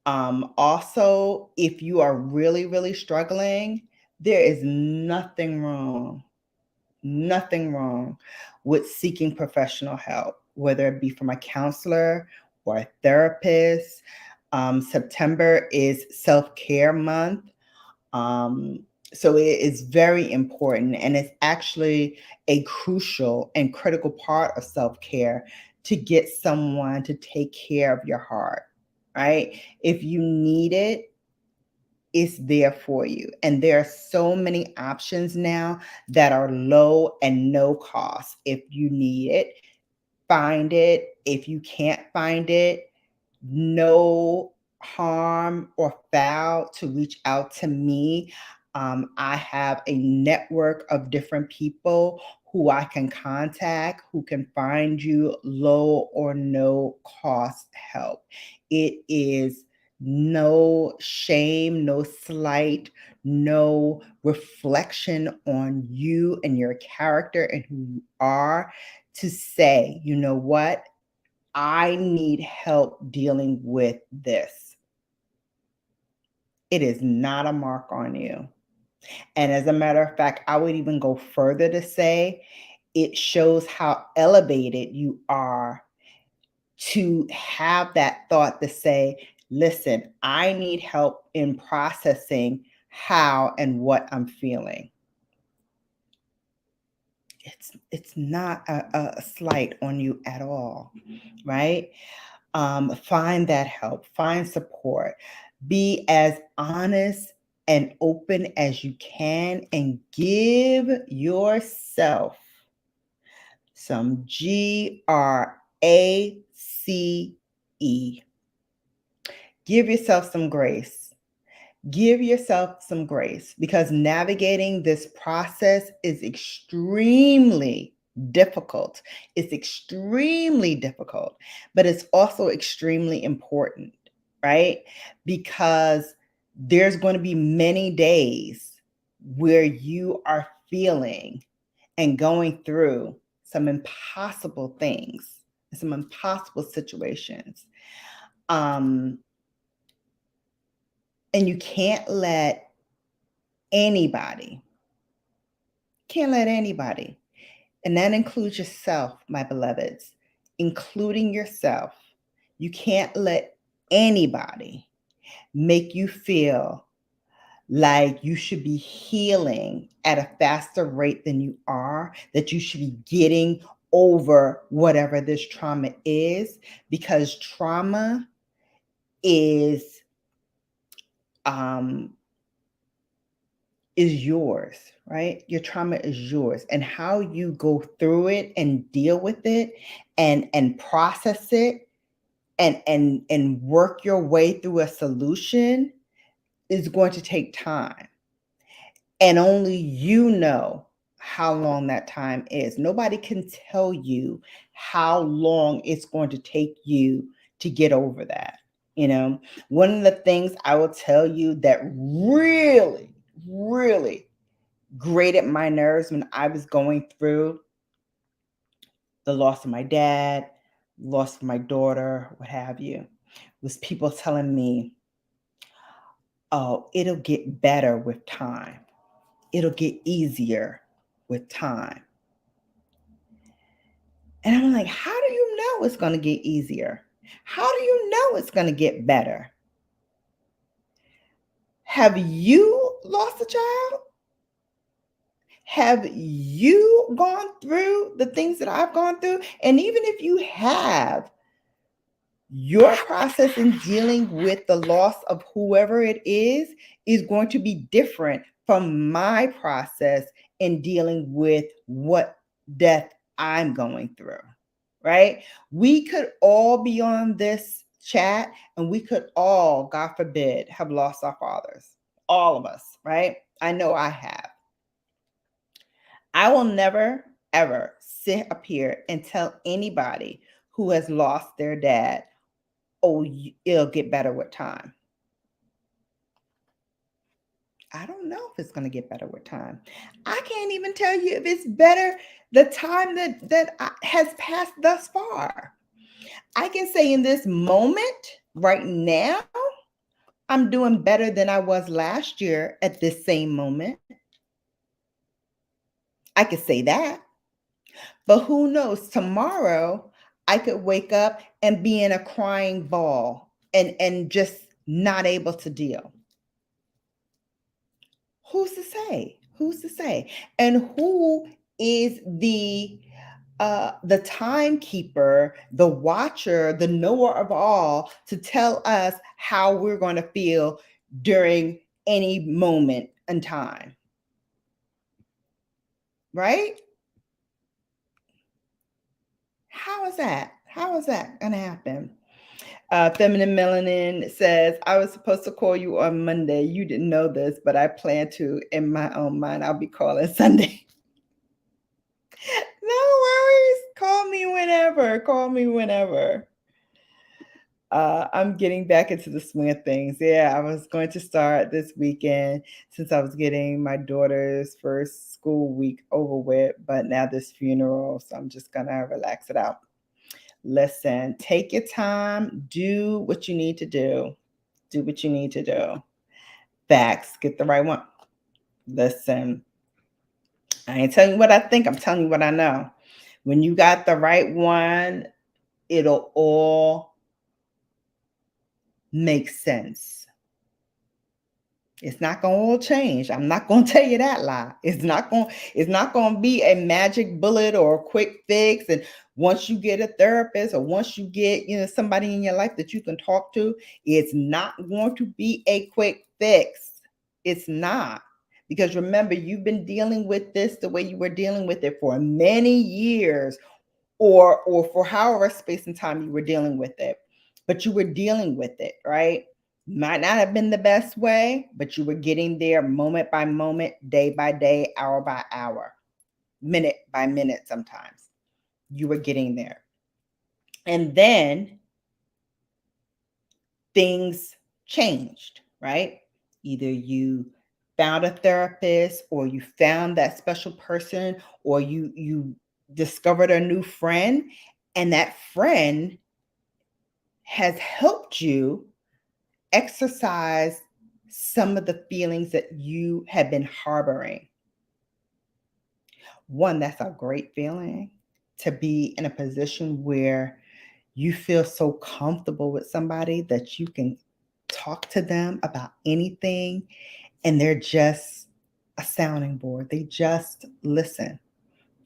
Also, if you are really, really struggling, there is nothing wrong with seeking professional help, whether it be from a counselor or a therapist. September is self-care month. So it is very important, and it's actually a crucial and critical part of self-care to get someone to take care of your heart, right? If you need it, it's there for you. And there are so many options now that are low and no cost. If you need it, find it. If you can't find it, no harm or foul to reach out to me. I have a network of different people who I can contact who can find you low or no cost help. It is no shame, no slight, no reflection on you and your character and who you are to say, you know what? I need help dealing with this. It is not a mark on you. And as a matter of fact, I would even go further to say it shows how elevated you are to have that thought to say, listen, I need help in processing how and what I'm feeling. It's not a slight on you at all, right? Find that help, find support, be as honest and open as you can, and give yourself some GRACE. Give yourself some grace. Give yourself some grace because navigating this process is extremely difficult. It's extremely difficult, but it's also extremely important, right? Because there's going to be many days where you are feeling and going through some impossible things, some impossible situations. And you anybody, can't let anybody, and that includes yourself, my beloveds, including yourself. You can't let anybody make you feel like you should be healing at a faster rate than you are, that you should be getting over whatever this trauma because trauma um, is yours, right? Your trauma is yours. And how you go through it and deal with it and process it and work your way through a solution is going to take time. And only you know how long that time is. Nobody can tell you how long it's going to take you to get over that. You know, one of the things I will tell you that really, really grated my nerves when I was going through the loss of my dad, loss of my daughter, what have you, was people telling me, oh, it'll get better with time. It'll get easier with time. And I'm like, how do you know it's going to get easier? How do you know it's going to get better? Have you lost a child? Have you gone through the things that I've gone through? And even if you have, your process in dealing with the loss of whoever it is going to be different from my process in dealing with what death I'm going through, right? We could all be on this chat and we could all, God forbid, have lost our fathers. All of us, right? I know I have. I will never, ever sit up here and tell anybody who has lost their dad, oh, it'll get better with time. I don't know if it's going to get better with time. I can't even tell you if it's better the time that has passed thus far. I can say in this moment, right now, I'm doing better than I was last year at this same moment. I could say that. But who knows? Tomorrow, I could wake up and be in a crying ball and just not able to deal. Who's to say? Who's to say? And who is the timekeeper, the watcher, the knower of all to tell us how we're going to feel during any moment in time? Right? How is that? How is that going to happen? Feminine Melanin says, I was supposed to call you on Monday. You didn't know this, but I plan to in my own mind. I'll be calling Sunday. No worries. Call me whenever. Call me whenever. I'm getting back into the swing of things. Yeah, I was going to start this weekend since I was getting my daughter's first school week over with, but now this funeral, so I'm just going to relax it out. Listen, take your time, do what you need to do. Do what you need to do. Facts, get the right one. Listen, I ain't telling you what I think, I'm telling you what I know. When you got the right one, it'll all make sense. It's not going to change. I'm not going to tell you that lie. It's not going to be a magic bullet or a quick fix. And once you get a therapist or once you get, somebody in your life that you can talk to, it's not going to be a quick fix. It's not. Because remember, you've been dealing with this the way you were dealing with it for many years or for however space and time you were dealing with it. But you were dealing with it, right? Might not have been the best way, but you were getting there moment by moment, day by day, hour by hour, minute by minute sometimes. You were getting there. And then things changed, right? Either you found a therapist or you found that special person or you discovered a new friend, and that friend has helped you exercise some of the feelings that you have been harboring. One, that's a great feeling to be in a position where you feel so comfortable with somebody that you can talk to them about anything and they're just a sounding board. They just listen,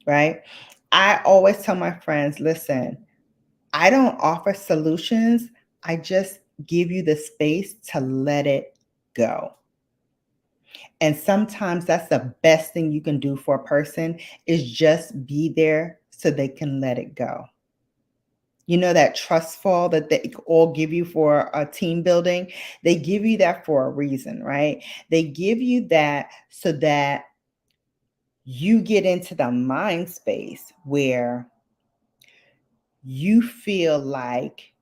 right? I always tell my friends, listen, I don't offer solutions. I just give you the space to let it go. And sometimes that's the best thing you can do for a person is just be there so they can let it go. You know, that trust fall that they all give you for a team building, they give you that for a reason, right? They give you that so that you get into the mind space where you feel like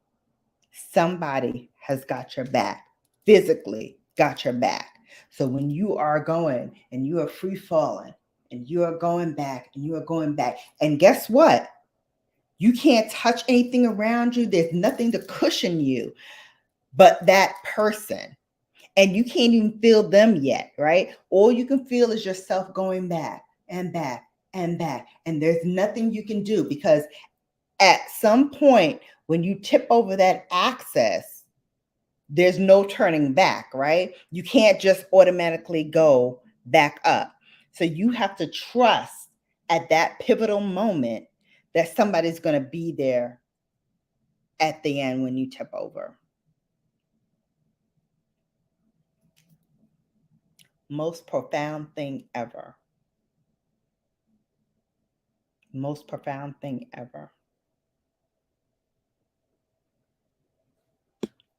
somebody has got your back, physically got your back. So when you are going and you are free falling and you are going back and you are going back, and guess what? You can't touch anything around you. There's nothing to cushion you but that person. And you can't even feel them yet, right? All you can feel is yourself going back and back and back. And there's nothing you can do because at some point, when you tip over that axis, there's no turning back, right? You can't just automatically go back up. So you have to trust at that pivotal moment that somebody's going to be there at the end when you tip over. Most profound thing ever. Most profound thing ever.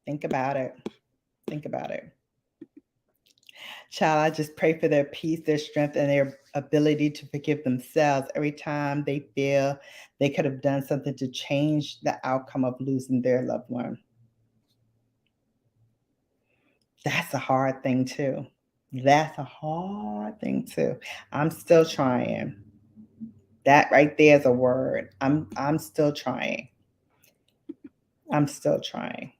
Think about it. Think about it. Child, I just pray for their peace, their strength, and their ability to forgive themselves every time they feel they could have done something to change the outcome of losing their loved one. That's a hard thing too. That's a hard thing too. I'm still trying. That right there is a word. I'm still trying. I'm still trying.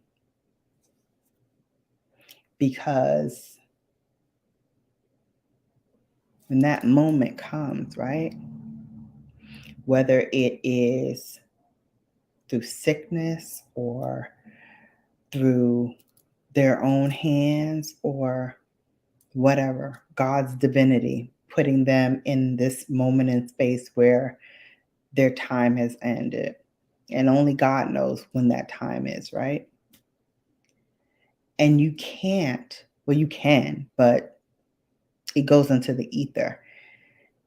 Because when that moment comes, right? Whether it is through sickness or through their own hands or whatever, God's divinity, putting them in this moment in space where their time has ended. And only God knows when that time is, right? And you can't, well, you can, but it goes into the ether.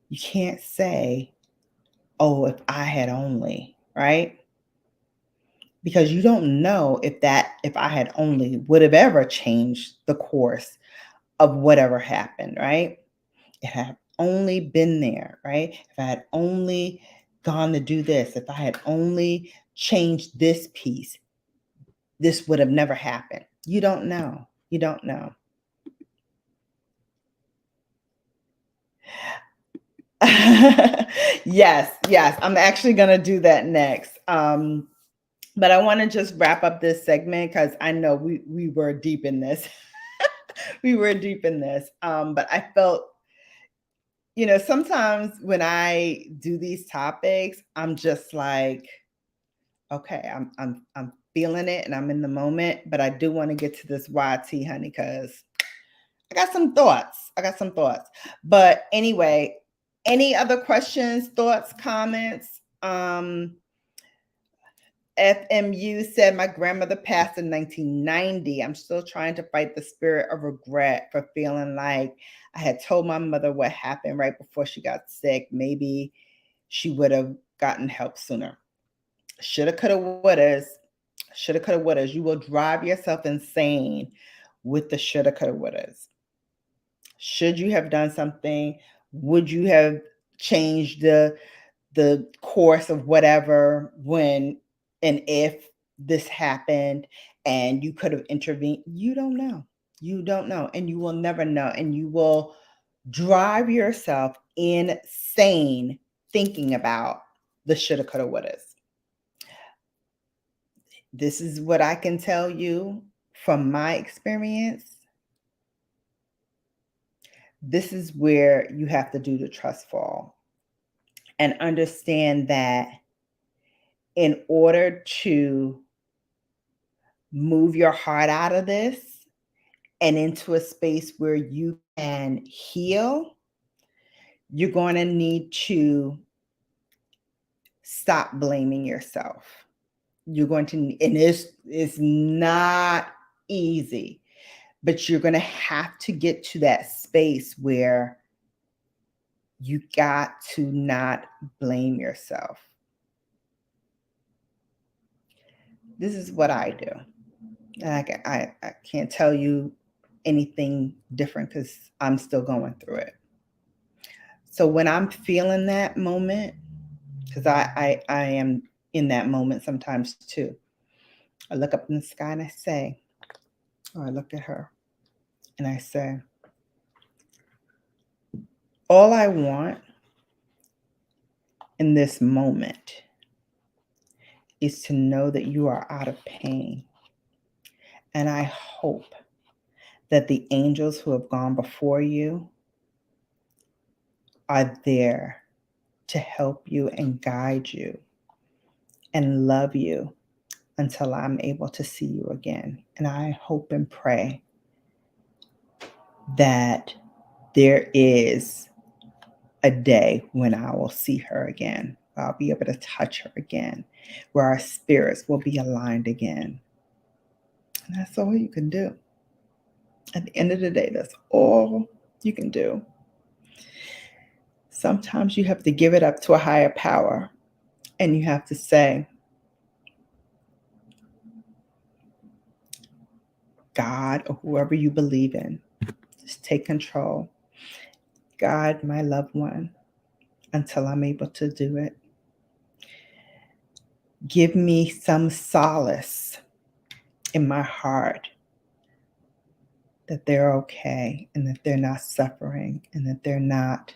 You can't say, oh, if I had only, right? Because you don't know if I had only would have ever changed the course of whatever happened, right? If I had only been there, right? If I had only gone to do this, if I had only changed this piece, this would have never happened. You don't know. You don't know. Yes. I'm actually going to do that next. But I want to just wrap up this segment because I know we were deep in this. We were deep in this. But I felt, sometimes when I do these topics, I'm just like, okay, I'm feeling it and I'm in the moment, but I do want to get to this YT, honey, because I got some thoughts. But anyway, any other questions, thoughts, comments? FMU said, my grandmother passed in 1990. I'm still trying to fight the spirit of regret for feeling like I had told my mother what happened right before she got sick. Maybe she would have gotten help sooner. Shoulda, coulda, wouldas. Shoulda, coulda, wouldas. You will drive yourself insane with the shoulda, coulda, wouldas. Should you have done something? Would you have changed the course of whatever when and if this happened and you could have intervened? You don't know. You don't know, and you will never know, and you will drive yourself insane thinking about the shoulda, coulda, wouldas. This is what I can tell you from my experience. This is where you have to do the trust fall and understand that in order to move your heart out of this and into a space where you can heal, you're going to need to stop blaming yourself. You're going to, and it's not easy, but you're going to have to get to that space where you got to not blame yourself. This is what I do. I can't tell you anything different because I'm still going through it. So when I'm feeling that moment, because I am in that moment sometimes too, I look up in the sky and I say, or I look at her and I say, all I want in this moment is to know that you are out of pain. And I hope that the angels who have gone before you are there to help you and guide you and love you until I'm able to see you again. And I hope and pray that there is a day when I will see her again. I'll be able to touch her again, where our spirits will be aligned again. And that's all you can do. At the end of the day, that's all you can do. Sometimes you have to give it up to a higher power, and you have to say, God, or whoever you believe in, just take control. God, my loved one, until I'm able to do it. Give me some solace in my heart that they're okay and that they're not suffering and that they're not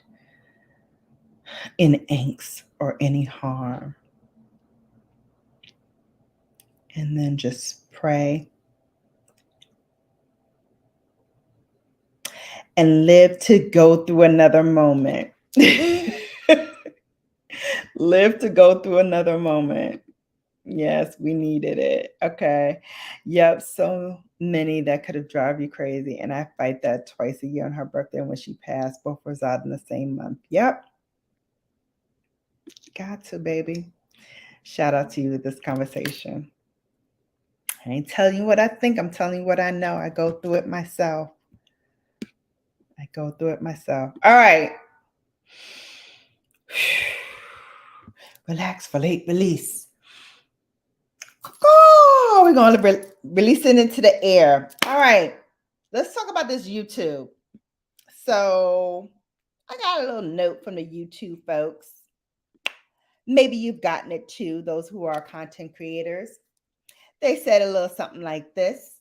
in angst or any harm. And then just pray and live to go through another moment. Live to go through another moment. Yes, we needed it. Okay. Yep. So many that could have drive you crazy. And I fight that twice a year on her birthday when she passed. Both reside in the same month. Yep. Got to, baby. Shout out to you with this conversation. I ain't telling you what I think. I'm telling you what I know. I go through it myself. All right. Relax, relate, release. Oh, we're going to release it into the air. All right. Let's talk about this YouTube. So I got a little note from the YouTube folks. Maybe you've gotten it too, those who are content creators. They said a little something like this.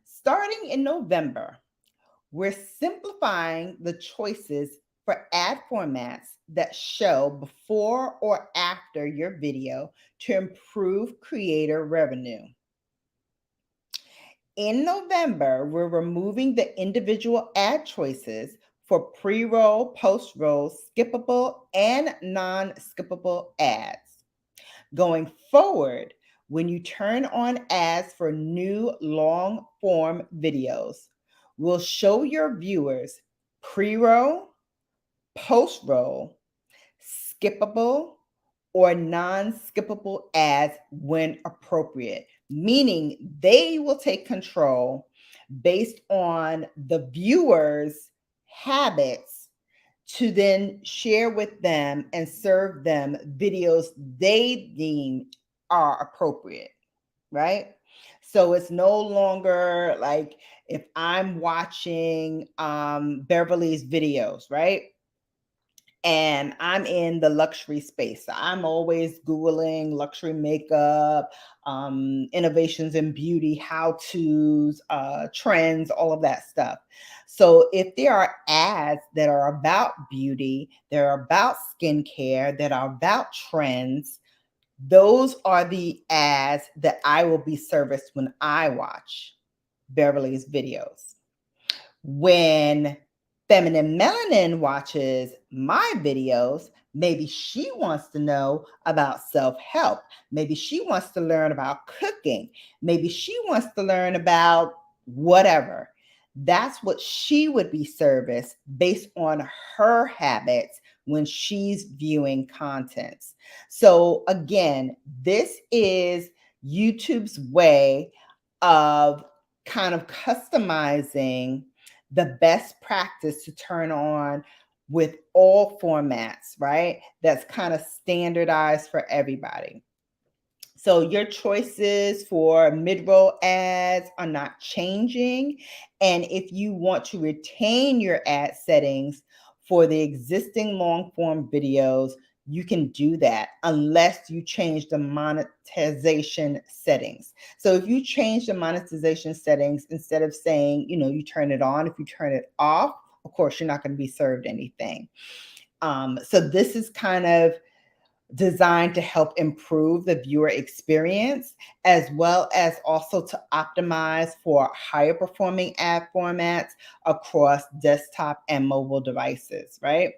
Starting in November, we're simplifying the choices for ad formats that show before or after your video to improve creator revenue. In November, we're removing the individual ad choices for pre-roll, post-roll, skippable, and non-skippable ads. Going forward, when you turn on ads for new long-form videos, we'll show your viewers pre-roll, post-roll, skippable, or non-skippable ads when appropriate, meaning they will take control based on the viewers' habits to then share with them and serve them videos they deem are appropriate, right? So it's no longer like if I'm watching Beverly's videos, right? And I'm in the luxury space. I'm always Googling luxury makeup, innovations in beauty, how-tos, trends, all of that stuff. So if there are ads that are about beauty, that are about skincare, that are about trends, those are the ads that I will be serviced when I watch Beverly's videos. When Feminine Melanin watches my videos, maybe she wants to know about self-help. Maybe she wants to learn about cooking. Maybe she wants to learn about whatever. That's what she would be serviced based on her habits when she's viewing contents. So again, this is YouTube's way of kind of customizing the best practice to turn on with all formats, right? That's kind of standardized for everybody. So your choices for mid-roll ads are not changing. And if you want to retain your ad settings for the existing long-form videos, you can do that unless you change the monetization settings. So if you change the monetization settings, instead of saying, you turn it on, if you turn it off, of course, you're not going to be served anything. So this is kind of designed to help improve the viewer experience, as well as also to optimize for higher performing ad formats across desktop and mobile devices, right?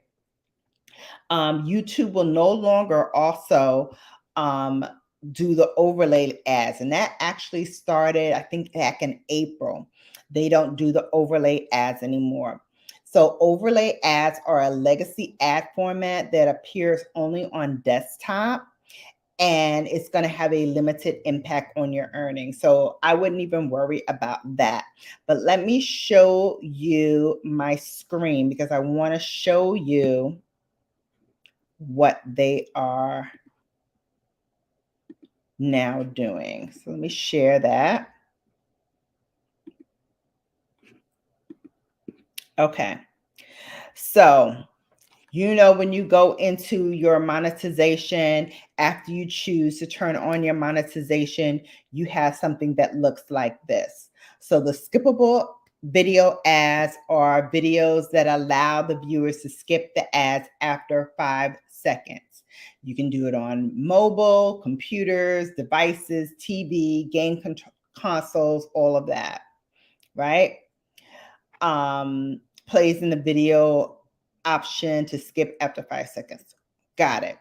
YouTube will no longer also do the overlay ads. And that actually started, I think, back in April. They don't do the overlay ads anymore. So overlay ads are a legacy ad format that appears only on desktop, and it's going to have a limited impact on your earnings. So I wouldn't even worry about that. But let me show you my screen because I want to show you what they are now doing. So let me share that. Okay. So, when you go into your monetization, after you choose to turn on your monetization, you have something that looks like this. So the skippable video ads are videos that allow the viewers to skip the ads after 5 seconds. You can do it on mobile, computers, devices, TV, game consoles, all of that, right? Plays in the video option to skip after 5 seconds. Got it.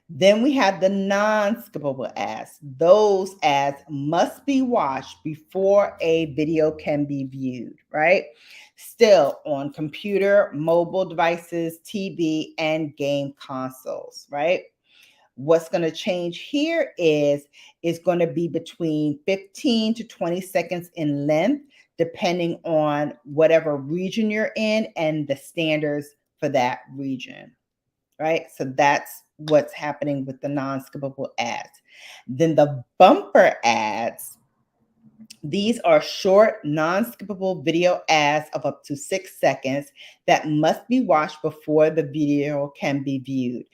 Then we have the non-skippable ads. Those ads must be watched before a video can be viewed, right? Still on computer, mobile devices, TV, and game consoles, right? What's going to change here is it's going to be between 15 to 20 seconds in length, depending on whatever region you're in and the standards for that region, right? So that's what's happening with the non-skippable ads. Then the bumper ads, these are short, non-skippable video ads of up to 6 seconds that must be watched before the video can be viewed.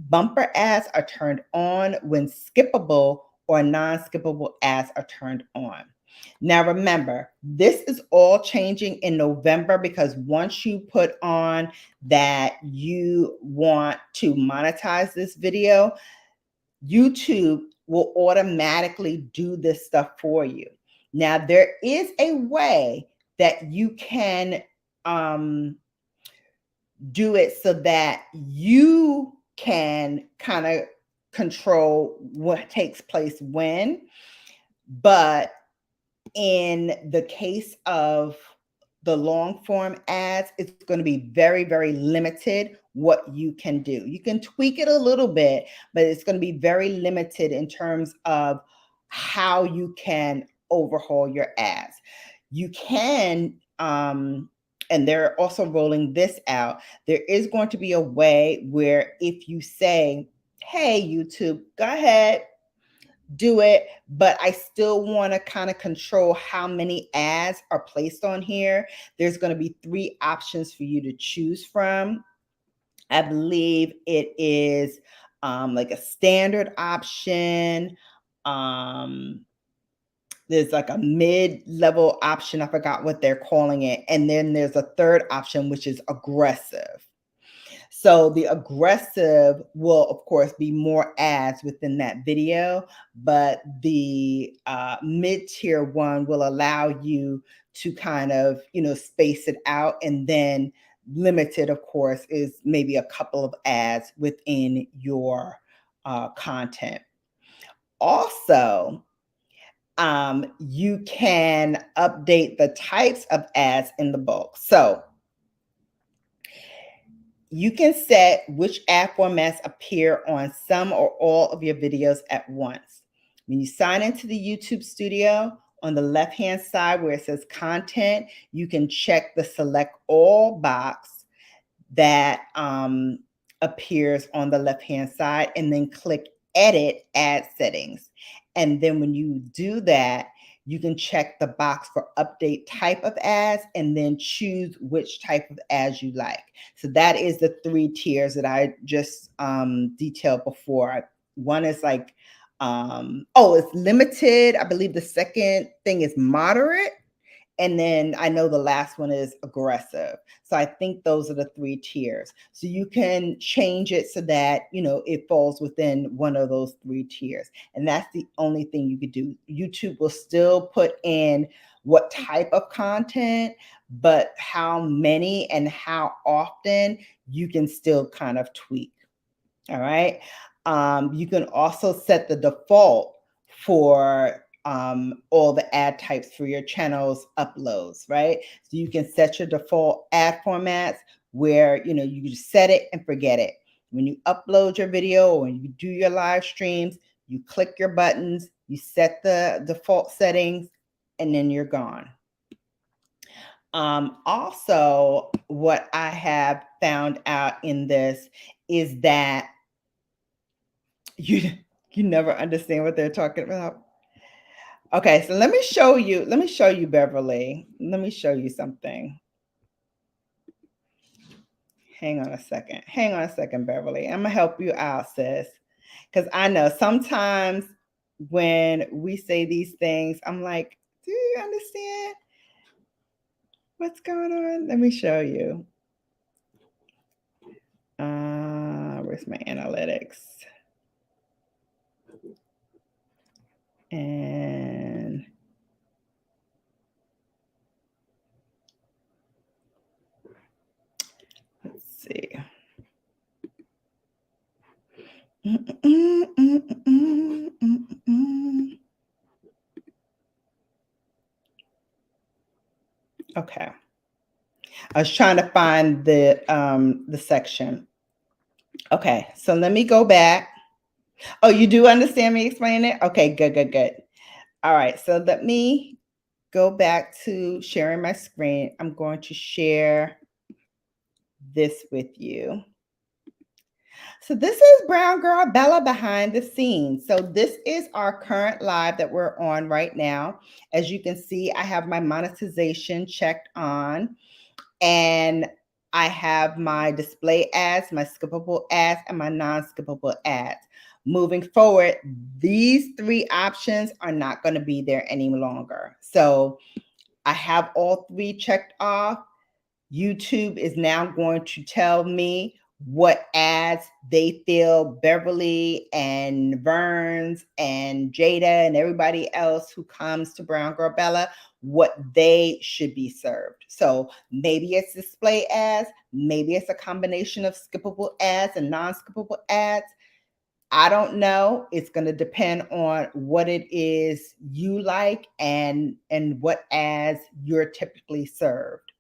Bumper ads are turned on when skippable or non-skippable ads are turned on. Now remember, this is all changing in November because once you put on that you want to monetize this video, YouTube will automatically do this stuff for you. Now, there is a way that you can do it so that you can kind of control what takes place when, but in the case of the long form ads, it's going to be very, very limited what you can do. You can tweak it a little bit, but it's going to be very limited in terms of how you can overhaul your ads. You can, and they're also rolling this out. There is going to be a way where if you say, hey, YouTube, go ahead, do it, but I still want to kind of control how many ads are placed on here. There's going to be 3 options for you to choose from. I believe it is like a standard option. There's like a mid-level option. I forgot what they're calling it. And then there's a third option, which is aggressive. So the aggressive will, of course, be more ads within that video, but the mid-tier one will allow you to kind of, space it out. And then limited, of course, is maybe a couple of ads within your content. Also, you can update the types of ads in the bulk. So you can set which ad formats appear on some or all of your videos at once. When you sign into the YouTube Studio, on the left-hand side where it says content, you can check the select all box that appears on the left-hand side and then click edit ad settings. And then when you do that, you can check the box for update type of ads and then choose which type of ads you like. So that is the 3 tiers that I just detailed before. One is like, it's limited. I believe the second thing is moderate. And then I know the last one is aggressive. So I think those are the 3 tiers. So you can change it so that, it falls within one of those 3 tiers. And that's the only thing you could do. YouTube will still put in what type of content, but how many and how often you can still kind of tweak. All right. You can also set the default for all the ad types for your channel's uploads, right? So you can set your default ad formats where, you just set it and forget it. When you upload your video or when you do your live streams, you click your buttons, you set the default settings, and then you're gone. Also, what I have found out in this is that you never understand what they're talking about. Okay, so let me show you, Beverly. Let me show you something. Hang on a second, Beverly. I'm gonna help you out, sis. Because I know sometimes when we say these things, I'm like, do you understand what's going on? Let me show you. Where's my analytics? And let's see. Okay. I was trying to find the section. Okay, so let me go back. Oh, you do understand me explaining it? Okay, good. All right, so let me go back to sharing my screen. I'm going to share this with you. So this is BrownGirlBella behind the scenes. So this is our current live that we're on right now. As you can see, I have my monetization checked on, and I have my display ads, my skippable ads, and my non-skippable ads. Moving forward, these three options are not going to be there any longer. So I have all three checked off. YouTube is now going to tell me what ads they feel Beverly and Verns and Jada and everybody else who comes to BrownGirlBella, what they should be served. So maybe it's display ads, maybe it's a combination of skippable ads and non-skippable ads. I don't know. It's going to depend on what it is you like and what ads you're typically served.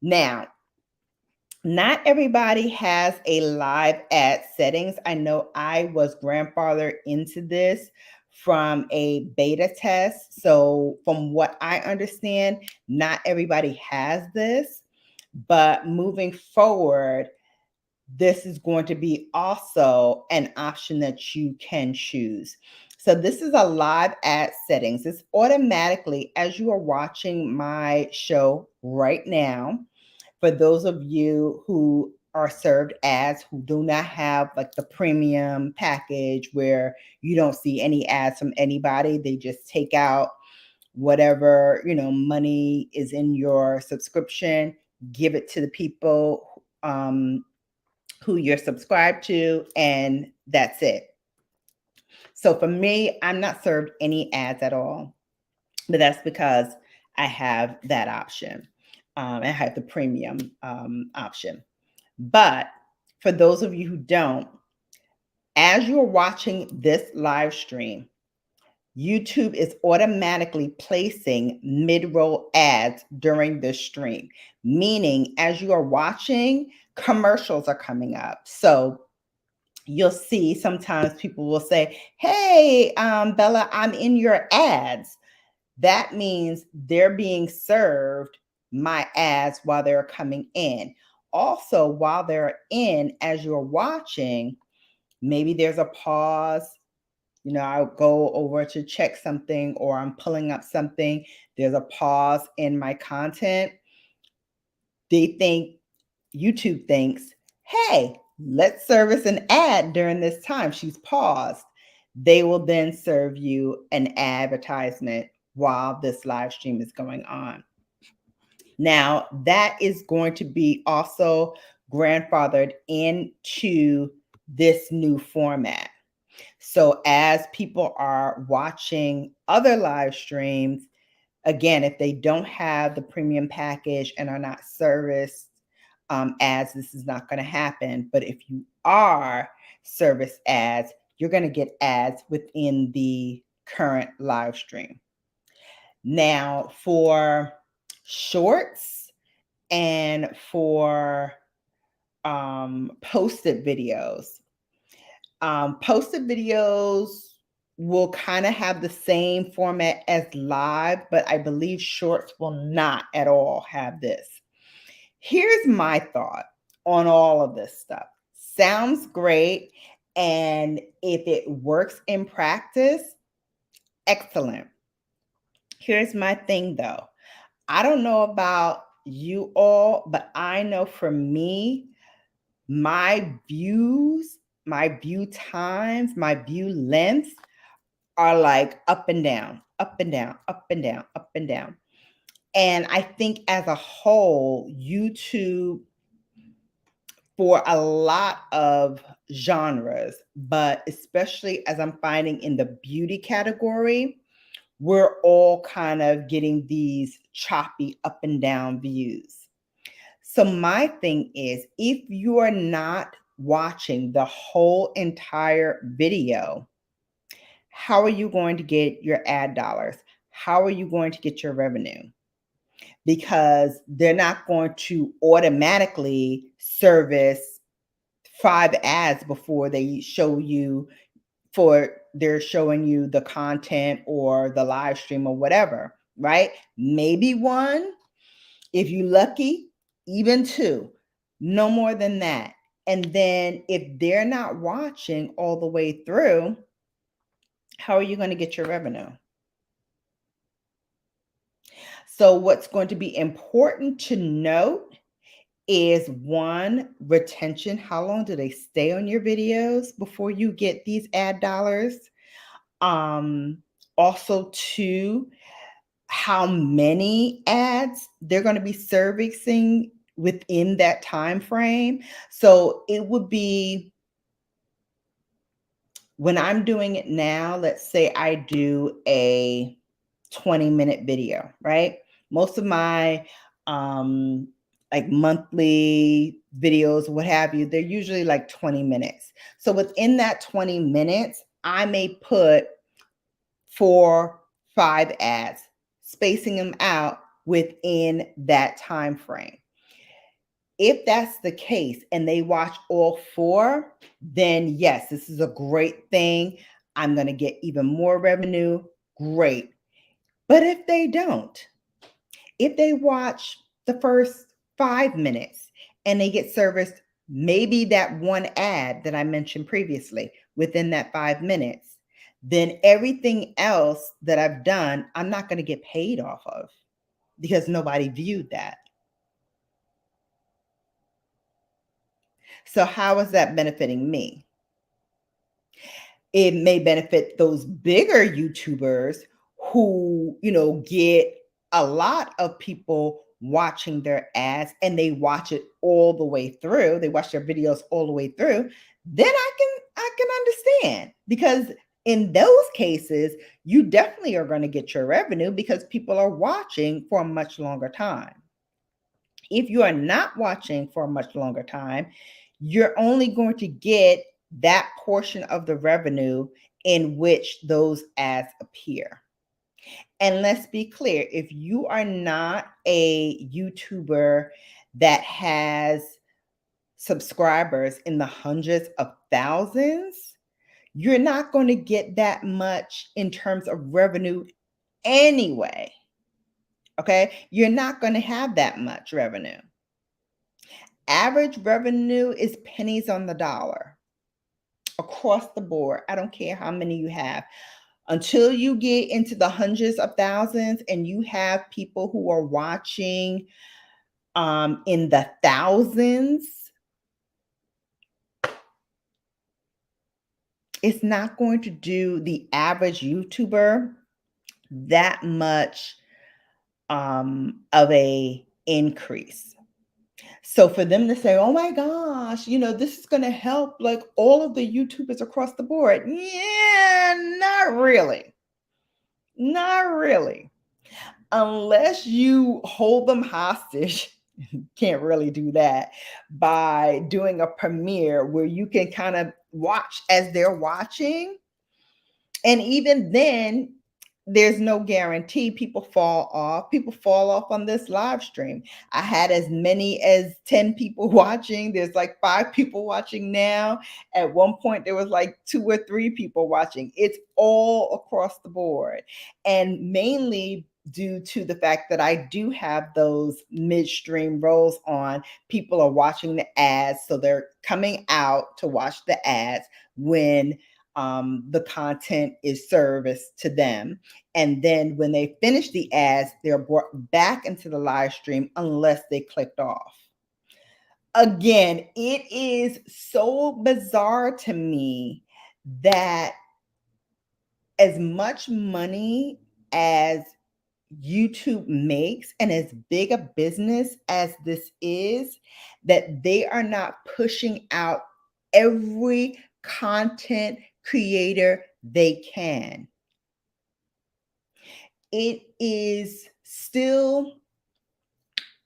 Now, not everybody has a live ad settings. I know I was grandfathered into this from a beta test. So from what I understand, not everybody has this, but moving forward, this is going to be also an option that you can choose. So this is a live ad settings. It's automatically, as you are watching my show right now, for those of you who are served ads who do not have like the premium package where you don't see any ads from anybody, they just take out whatever, money is in your subscription, give it to the people who you're subscribed to, and that's it. So for me, I'm not served any ads at all, but that's because I have that option. I have the premium option. But for those of you who don't, as you're watching this live stream, YouTube is automatically placing mid-roll ads during this stream, meaning as you are watching, commercials are coming up. So you'll see sometimes people will say, hey, Bella, I'm in your ads. That means they're being served my ads while they're coming in. Also, while they're in, as you're watching, maybe there's a pause. I'll go over to check something or I'm pulling up something. There's a pause in my content. YouTube thinks, hey, let's service an ad during this time. She's paused. They will then serve you an advertisement while this live stream is going on. Now, that is going to be also grandfathered into this new format. So as people are watching other live streams, again, if they don't have the premium package and are not serviced ads, this is not going to happen. But if you are service ads, you're going to get ads within the current live stream. Now, for shorts and for posted videos, posted videos will kind of have the same format as live, but I believe shorts will not at all have this. Here's my thought on all of this stuff. Sounds great. And if it works in practice, excellent. Here's my thing though. I don't know about you all, but I know for me, my views, my view times, my view lengths are like up and down, up and down, up and down, up and down. And I think as a whole, YouTube, for a lot of genres, but especially as I'm finding in the beauty category, we're all kind of getting these choppy up and down views. So my thing is, if you are not watching the whole entire video, how are you going to get your ad dollars? How are you going to get your revenue? Because they're not going to automatically service 5 ads before they show you they're showing you the content or the live stream or whatever, right? Maybe 1, if you're lucky, even 2, no more than that. And then if they're not watching all the way through, how are you going to get your revenue? So what's going to be important to note is 1, retention. How long do they stay on your videos before you get these ad dollars? Also 2, how many ads they're going to be servicing within that time frame. So it would be, when I'm doing it now, let's say I do a 20-minute video, right? Most of my like monthly videos, what have you, they're usually like 20 minutes. So within that 20 minutes, I may put 4, 5 ads, spacing them out within that time frame. If that's the case and they watch all 4, then yes, this is a great thing. I'm going to get even more revenue. Great. But if they don't, if they watch the first 5 minutes and they get serviced maybe that 1 ad that I mentioned previously within that 5 minutes, then everything else that I've done, I'm not going to get paid off of because nobody viewed that. So how is that benefiting me? It may benefit those bigger YouTubers who, get a lot of people watching their ads and they watch it all the way through. They watch their videos all the way through. Then I can understand, because in those cases, you definitely are going to get your revenue because people are watching for a much longer time. If you are not watching for a much longer time, you're only going to get that portion of the revenue in which those ads appear. And let's be clear, if you are not a YouTuber that has subscribers in the hundreds of thousands, you're not going to get that much in terms of revenue anyway. Okay? You're not going to have that much revenue. Average revenue is pennies on the dollar across the board. I don't care how many you have. Until you get into the hundreds of thousands and you have people who are watching in the thousands, it's not going to do the average YouTuber that much of a increase. So for them to say, oh my gosh, this is going to help like all of the YouTubers across the board. Yeah, not really. Not really. Unless you hold them hostage can't really do that, by doing a premiere where you can kind of watch as they're watching. And even then, there's no guarantee. People fall off. People fall off on this live stream. I had as many as 10 people watching. There's like 5 people watching now. At one point, there was like 2 or 3 people watching. It's all across the board. And mainly due to the fact that I do have those midstream roles on, people are watching the ads. So they're coming out to watch the ads when the content is serviced to them. And then when they finish the ads, they're brought back into the live stream unless they clicked off. Again, it is so bizarre to me that as much money as YouTube makes and as big a business as this is, that they are not pushing out every content creator they can. It is still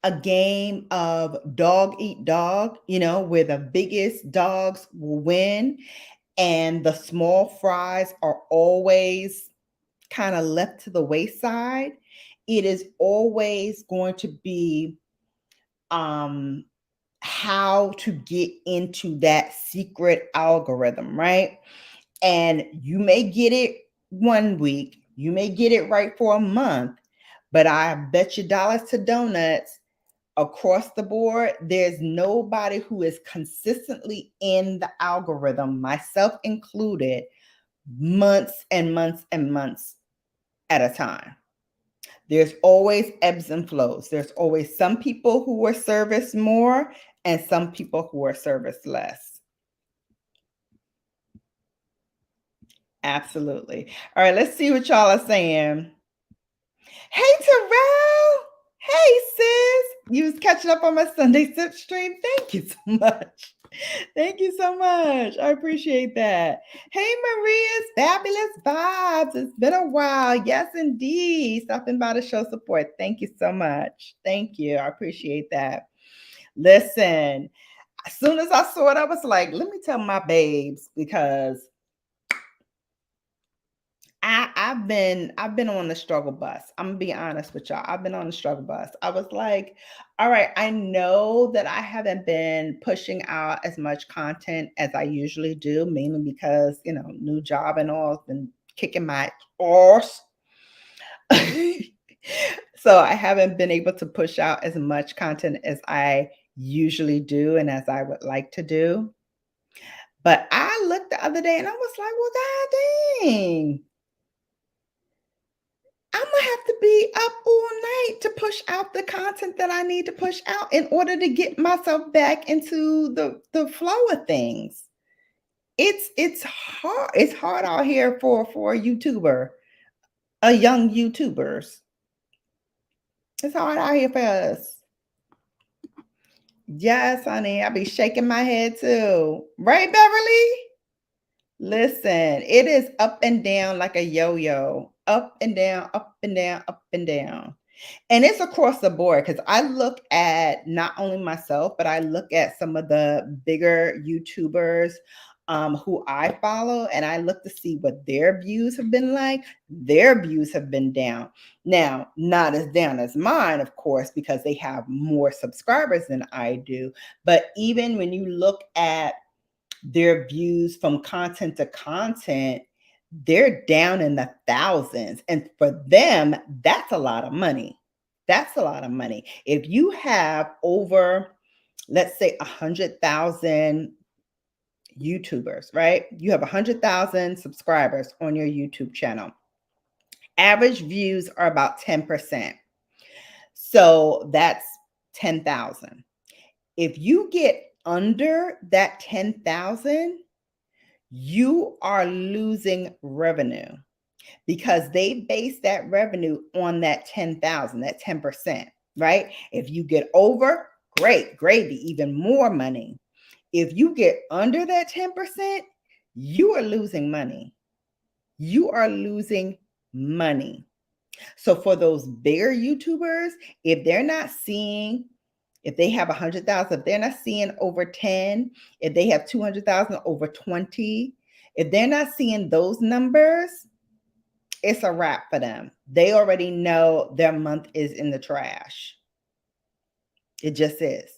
a game of dog eat dog, where the biggest dogs will win and the small fries are always kind of left to the wayside. It is always going to be how to get into that secret algorithm, right? And you may get it one week, you may get it right for a month, but I bet you dollars to donuts across the board, there's nobody who is consistently in the algorithm, myself included, months and months and months at a time. There's always ebbs and flows. There's always some people who are serviced more and some people who are serviced less. Absolutely. All right, let's see what y'all are saying. Hey, Terrell. Hey, sis. You was catching up on my Sunday Sip stream. Thank you so much. Thank you so much. I appreciate that. Hey, Maria's fabulous vibes. It's been a while. Yes, indeed. Stopping by to show support. Thank you so much. Thank you. I appreciate that. Listen, as soon as I saw it, I was like, let me tell my babes, because I've been on the struggle bus. I'm gonna be honest with y'all. I've been on the struggle bus. I was like, all right, I know that I haven't been pushing out as much content as I usually do, mainly because, new job and all, has been kicking my arse. So I haven't been able to push out as much content as I usually do and as I would like to do. But I looked the other day and I was like, well, God dang. I'm gonna have to be up all night to push out the content that I need to push out in order to get myself back into the flow of things. It's hard. It's hard out here for a YouTuber, a young YouTubers. It's hard out here for us. Yes, honey. I be shaking my head too. Right, Beverly? Listen, it is up and down like a yo-yo. Up and down, up and down, up and down. And it's across the board, because I look at not only myself, but I look at some of the bigger YouTubers who I follow, and I look to see what their views have been like. Their views have been down. Now, not as down as mine, of course, because they have more subscribers than I do. But even when you look at their views from content to content, they're down in the thousands. And for them, that's a lot of money. That's a lot of money. If you have over, let's say, 100,000 YouTubers, right? You have 100,000 subscribers on your YouTube channel. Average views are about 10%. So that's 10,000. If you get under that 10,000, you are losing revenue, because they base that revenue on that 10,000, that 10%, right? If you get over, great, gravy, even more money. If you get under that 10%, you are losing money. You are losing money. So for those bigger YouTubers, if they're not seeing If they have 100,000, if they're not seeing over 10, if they have 200,000 over 20, if they're not seeing those numbers, it's a wrap for them. They already know their month is in the trash. It just is.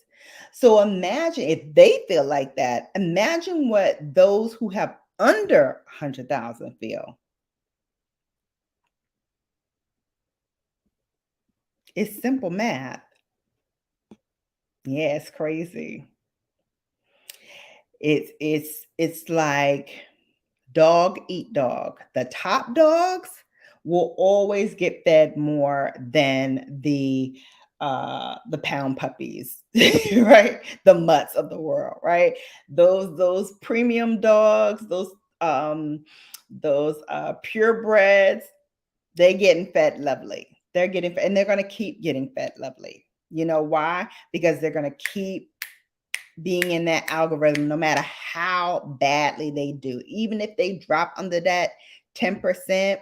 So imagine if they feel like that, imagine what those who have under 100,000 feel. It's simple math. Yeah, it's crazy. It's like dog eat dog. The top dogs will always get fed more than the pound puppies, right? The mutts of the world, right? Those premium dogs, those purebreds, they getting fed lovely. They're getting fed, and they're going to keep getting fed lovely. You know why? Because they're going to keep being in that algorithm no matter how badly they do. Even if they drop under that 10%,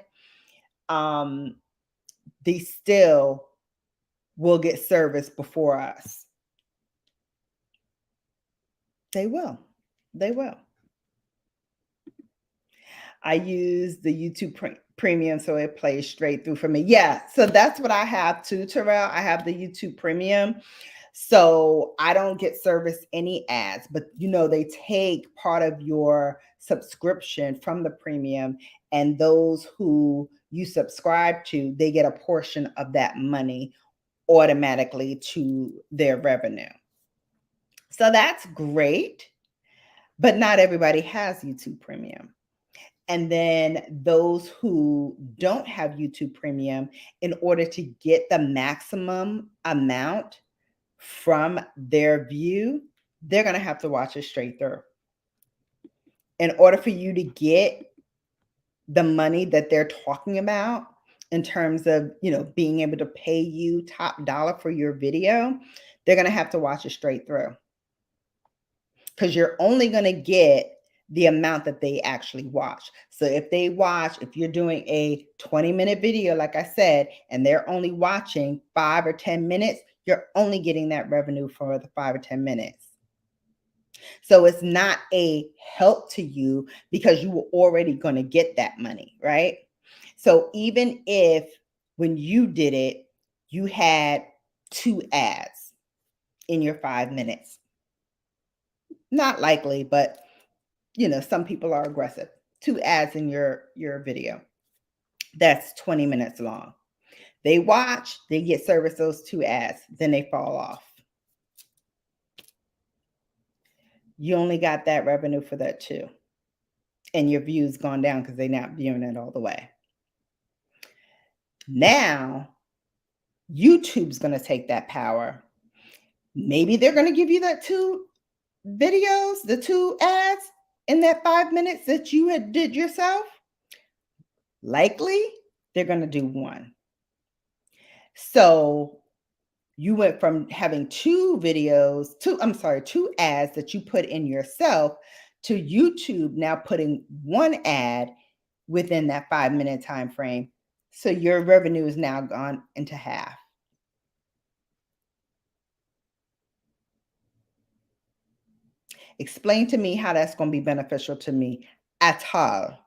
they still will get service before us. They will. They will. I use the YouTube Premium, so it plays straight through for me. Yeah, so that's what I have too, Terrell. I have the YouTube Premium. So I don't get service any ads, but they take part of your subscription from the premium, and those who you subscribe to, they get a portion of that money automatically to their revenue. So that's great, but not everybody has YouTube Premium. And then those who don't have YouTube Premium, in order to get the maximum amount from their view, they're going to have to watch it straight through. In order for you to get the money that they're talking about in terms of, being able to pay you top dollar for your video, they're going to have to watch it straight through. Because you're only going to get the amount that they actually watch. So if you're doing a 20-minute video, like I said, and they're only watching 5 or 10 minutes, you're only getting that revenue for the 5 or 10 minutes. So it's not a help to you because you were already going to get that money, right? So even if when you did it, you had 2 ads in your 5 minutes, not likely, but some people are aggressive. 2 ads in your video. That's 20 minutes long. They watch, they get service those 2 ads, then they fall off. You only got that revenue for that too. And your views gone down because they're not viewing it all the way. Now, YouTube's going to take that power. Maybe they're going to give you that 2 videos, the 2 ads in that 5 minutes that you had did yourself. Likely, they're going to do 1. So you went from having 2 ads that you put in yourself to YouTube now putting 1 ad within that 5-minute time frame. So your revenue is now gone into half. Explain to me how that's going to be beneficial to me at all,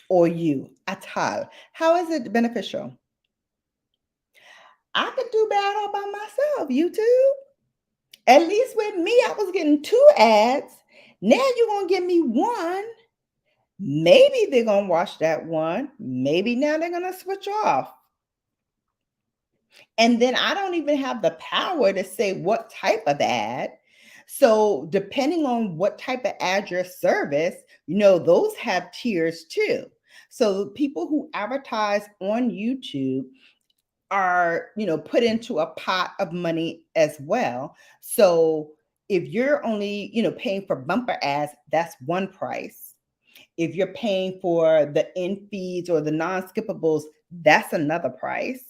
or you at all. How is it beneficial? I could do bad all by myself, YouTube. At least with me, I was getting 2 ads. Now you're going to give me 1. Maybe they're going to watch that 1. Maybe now they're going to switch off. And then I don't even have the power to say what type of ad. So depending on what type of ad your service, those have tiers too. So people who advertise on YouTube are, put into a pot of money as well. So if you're only, paying for bumper ads, that's one price. If you're paying for the in feeds or the non-skippables, that's another price.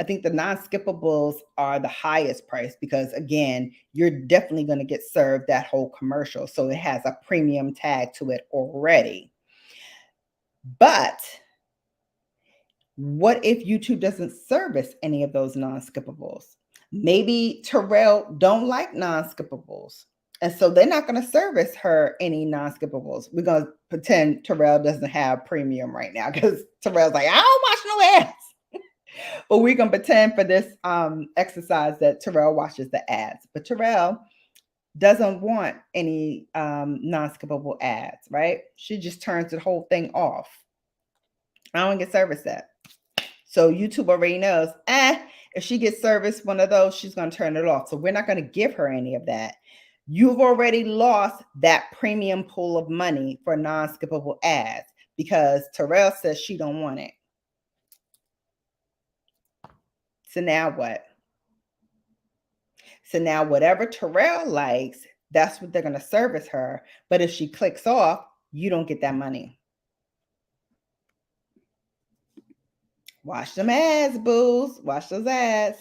I think the non-skippables are the highest price because, again, you're definitely going to get served that whole commercial. So it has a premium tag to it already. But what if YouTube doesn't service any of those non-skippables? Maybe Terrell don't like non-skippables. And so they're not going to service her any non-skippables. We're going to pretend Terrell doesn't have premium right now because Terrell's like, I don't watch no ads. But we're going to pretend for this exercise that Terrell watches the ads. But Terrell doesn't want any non-skippable ads, right? She just turns the whole thing off. I don't get service that. So YouTube already knows, if she gets service one of those, she's going to turn it off. So we're not going to give her any of that. You've already lost that premium pool of money for non-skippable ads because Terrell says she don't want it. So now what? So now whatever Terrell likes, that's what they're going to service her. But if she clicks off, you don't get that money. Watch them ads, booze. Watch those ads.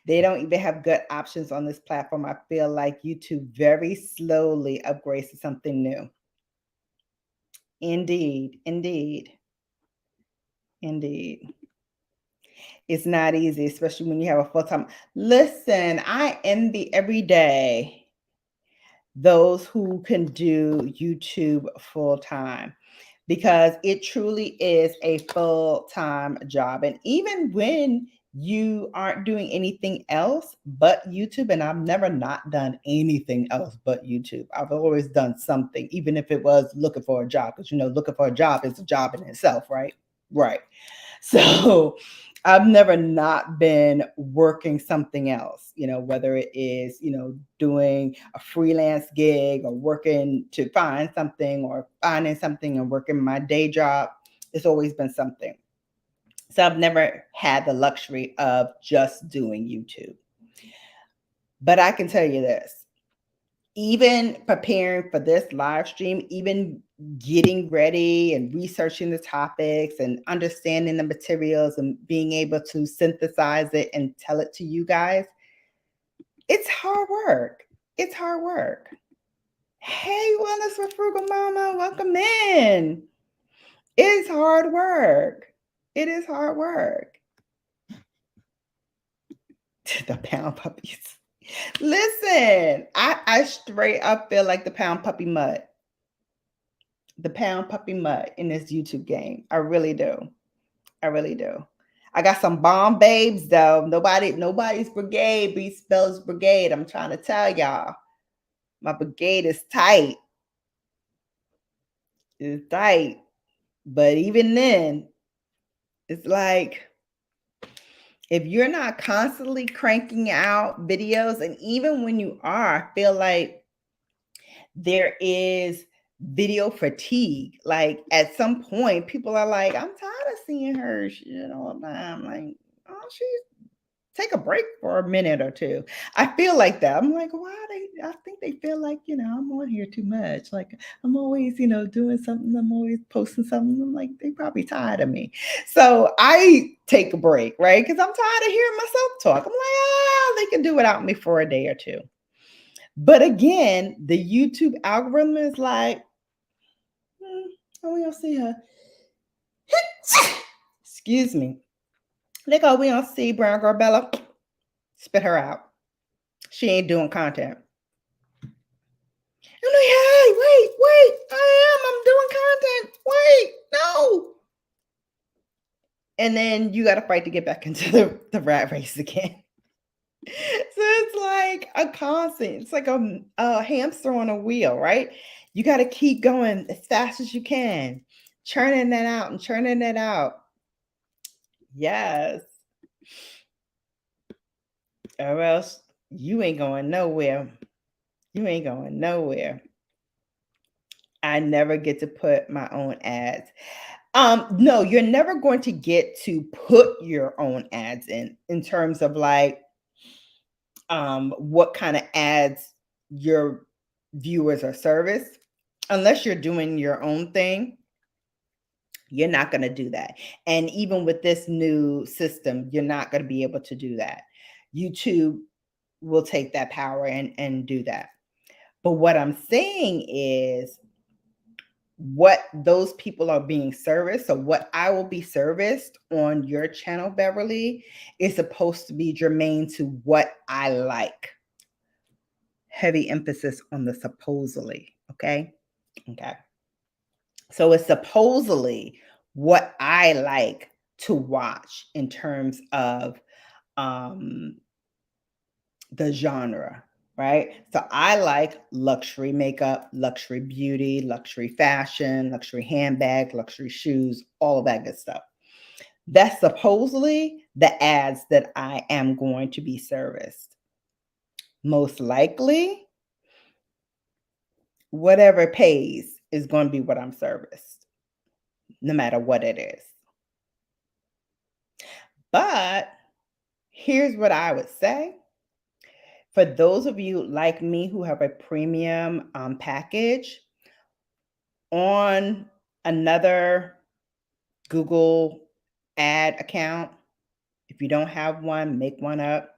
They don't even have good options on this platform. I feel like YouTube very slowly upgrades to something new. Indeed, indeed, indeed. It's not easy, especially when you have a full-time. Listen, I envy every day those who can do YouTube full-time, because it truly is a full-time job. And even when you aren't doing anything else but YouTube, and I've never not done anything else but YouTube. I've always done something, even if it was looking for a job, because looking for a job is a job in itself, right? Right. So I've never not been working something else, whether it is, doing a freelance gig or working to find something or finding something and working my day job. It's always been something. So I've never had the luxury of just doing YouTube. But I can tell you this, even preparing for this live stream, even getting ready and researching the topics and understanding the materials and being able to synthesize it and tell it to you guys, it's hard work. It's hard work. Hey, Wellness with Frugal Mama, welcome in. It's hard work. It is hard work. The pound puppies. Listen, I straight up feel like the pound puppy mud. The pound puppy mud in this YouTube game. I really do. I really do. I got some bomb babes though. Nobody's brigade beats Bella's brigade. I'm trying to tell y'all. My brigade is tight. It's tight. But even then, it's like, if you're not constantly cranking out videos, and even when you are, I feel like there is video fatigue. Like at some point, people are like, I'm tired of seeing her shit all the time. Like, oh, she's take a break for a minute or two. I feel like that. I'm like, I think they feel like, I'm on here too much. Like I'm always, doing something. I'm always posting something. I'm like, they probably tired of me. So I take a break, right? Because I'm tired of hearing myself talk. I'm like, they can do without me for a day or two. But again, the YouTube algorithm is like, we don't see her. Excuse me. They go, we don't see BrownGirlBella. Spit her out. She ain't doing content. I'm like, hey, wait, I'm doing content. Wait, no. And then you got to fight to get back into the rat race again. So it's like a constant, it's like a hamster on a wheel, right? You got to keep going as fast as you can, churning that out and churning it out. Yes. Or else you ain't going nowhere. You ain't going nowhere. I never get to put my own ads. No, you're never going to get to put your own ads in terms of like what kind of ads your viewers are serviced. Unless you're doing your own thing, you're not going to do that. And even with this new system, you're not going to be able to do that. YouTube will take that power and do that. But what I'm saying is, what those people are being serviced. So what I will be serviced on your channel, Beverly, is supposed to be germane to what I like. Heavy emphasis on the supposedly. Okay. So it's supposedly what I like to watch in terms of the genre, right? So I like luxury makeup, luxury beauty, luxury fashion, luxury handbag, luxury shoes, all of that good stuff. That's supposedly the ads that I am going to be serviced. Most likely, whatever pays is going to be what I'm serviced, no matter what it is. But here's what I would say. For those of you like me who have a premium package, on another Google ad account, if you don't have one, make one up.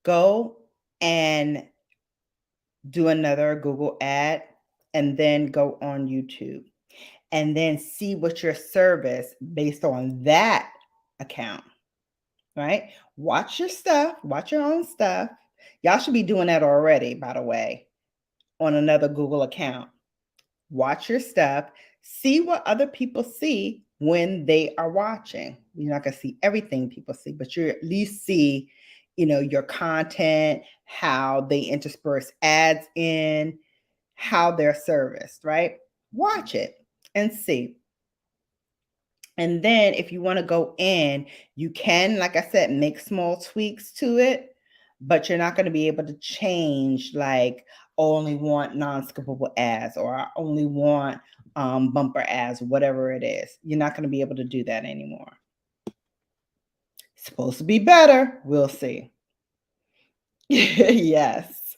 Go and do another Google ad and then go on YouTube and then see what your service based on that account, right? Watch your stuff, watch your own stuff. Y'all should be doing that already, by the way, on another Google account. Watch your stuff, see what other people see when they are watching. You're not going to see everything people see, but you at least see, your content, how they intersperse ads in, how they're serviced, right? Watch it and see. And then if you want to go in, you can, like I said, make small tweaks to it, but you're not going to be able to change like, oh, I only want non-skippable ads, or I only want bumper ads, whatever it is. You're not going to be able to do that anymore. It's supposed to be better. We'll see. Yes.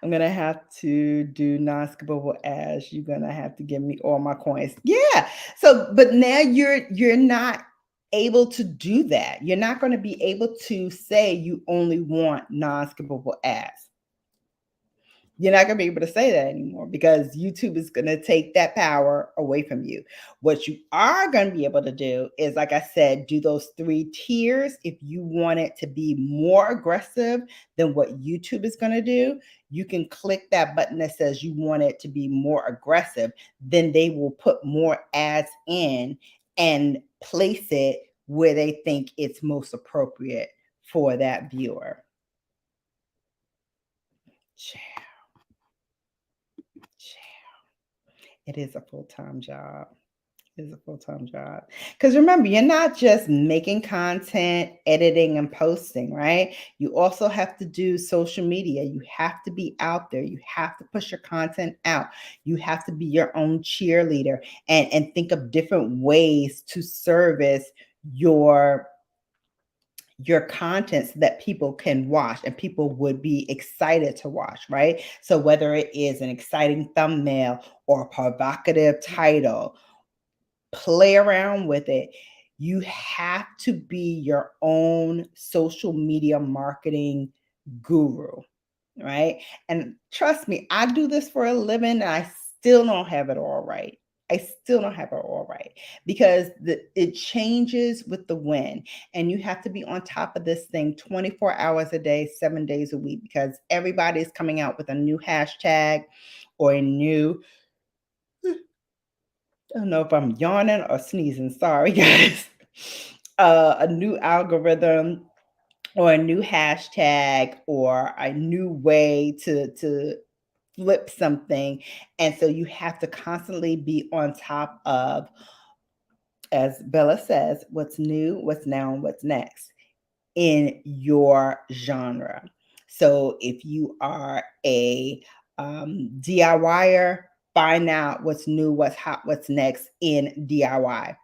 I'm going to have to do non-skippable ads. You're going to have to give me all my coins. Yeah. So, but now you're not able to do that. You're not going to be able to say you only want non-skippable ads. You're not going to be able to say that anymore because YouTube is going to take that power away from you. What you are going to be able to do is, like I said, do those 3 tiers. If you want it to be more aggressive than what YouTube is going to do, you can click that button that says you want it to be more aggressive. Then they will put more ads in and place it where they think it's most appropriate for that viewer. It is a full-time job. It is a full-time job. Because remember, you're not just making content, editing, and posting, right? You also have to do social media. You have to be out there. You have to push your content out. You have to be your own cheerleader and think of different ways to service your content so that people can watch and people would be excited to watch, right? So whether it is an exciting thumbnail or a provocative title, play around with it. You have to be your own social media marketing guru, right? And trust me, I do this for a living and I still don't have it all right. I still don't have it all right because it changes with the wind, and you have to be on top of this thing 24 hours a day, 7 days a week, because everybody's coming out with a new hashtag or a new, I don't know if I'm yawning or sneezing. Sorry, guys. A new algorithm or a new hashtag or a new way to flip something. And so you have to constantly be on top of, as Bella says, what's new, what's now, and what's next in your genre. So if you are a DIYer, find out what's new, what's hot, what's next in DIY.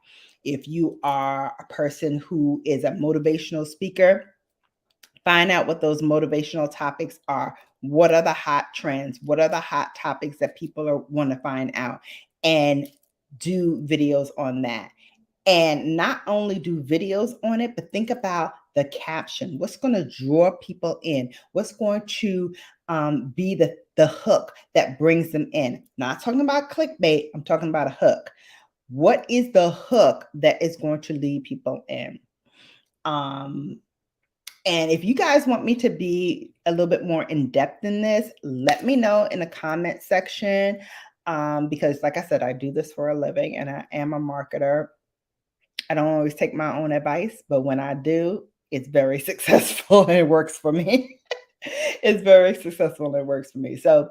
If you are a person who is a motivational speaker, find out what those motivational topics are. What are the hot trends? What are the hot topics that people want to find out? And do videos on that. And not only do videos on it, but think about the caption, what's going to draw people in, what's going to be the hook that brings them in. Not talking about clickbait, I'm talking about a hook. What is the hook that is going to lead people in? And if you guys want me to be a little bit more in depth in this, let me know in the comment section. Because like I said, I do this for a living and I am a marketer. I don't always take my own advice, but when I do, it's very successful and it works for me. It's very successful and it works for me. So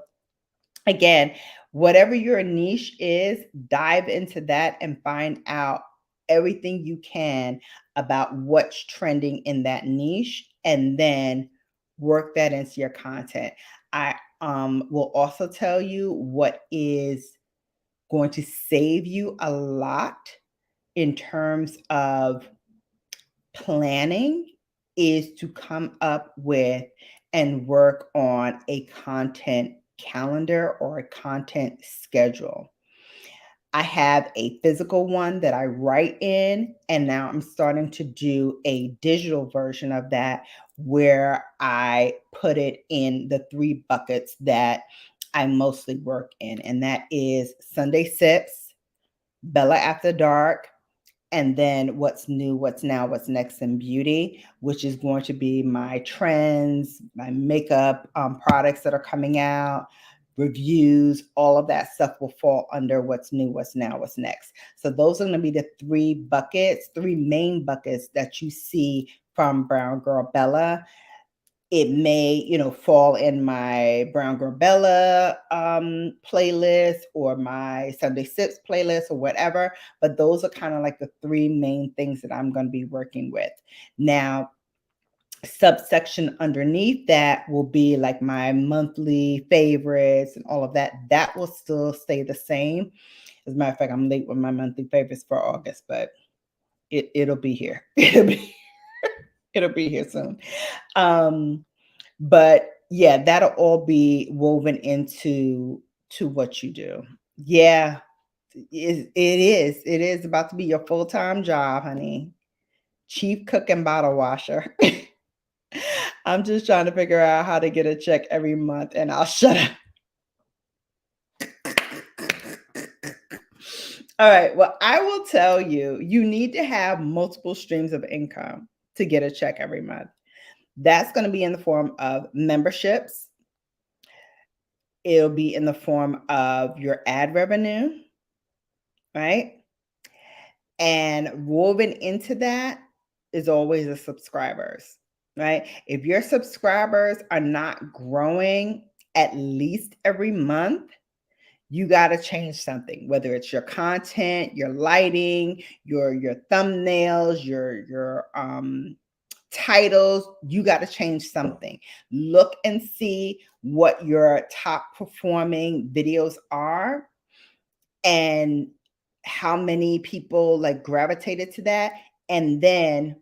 again, whatever your niche is, dive into that and find out everything you can about what's trending in that niche and then work that into your content. I will also tell you what is going to save you a lot in terms of planning is to come up with and work on a content calendar or a content schedule. I have a physical one that I write in, and now I'm starting to do a digital version of that where I put it in the 3 buckets that I mostly work in, and that is Sunday Sips, Bella After Dark, and then what's new, what's now, what's next in beauty, which is going to be my trends, my makeup products that are coming out, reviews, all of that stuff will fall under what's new, what's now, what's next. So those are going to be the 3 buckets, 3 main buckets that you see from BrownGirlBella. It may, fall in my BrownGirlBella playlist or my Sunday Sips playlist or whatever. But those are kind of like the 3 main things that I'm going to be working with. Now, subsection underneath that will be like my monthly favorites and all of that. That will still stay the same. As a matter of fact, I'm late with my monthly favorites for August, but it'll be here. It'll be here soon. But yeah, that'll all be woven into what you do. Yeah, it is. It is about to be your full-time job, honey. Chief cook and bottle washer. I'm just trying to figure out how to get a check every month and I'll shut up. All right. Well, I will tell you, you need to have multiple streams of income to get a check every month. That's going to be in the form of memberships. It'll be in the form of your ad revenue, right? And woven into that is always the subscribers, right? If your subscribers are not growing at least every month, you got to change something, whether it's your content, your lighting, your thumbnails, your titles. You got to change something. Look and see what your top performing videos are and how many people like gravitated to that, and then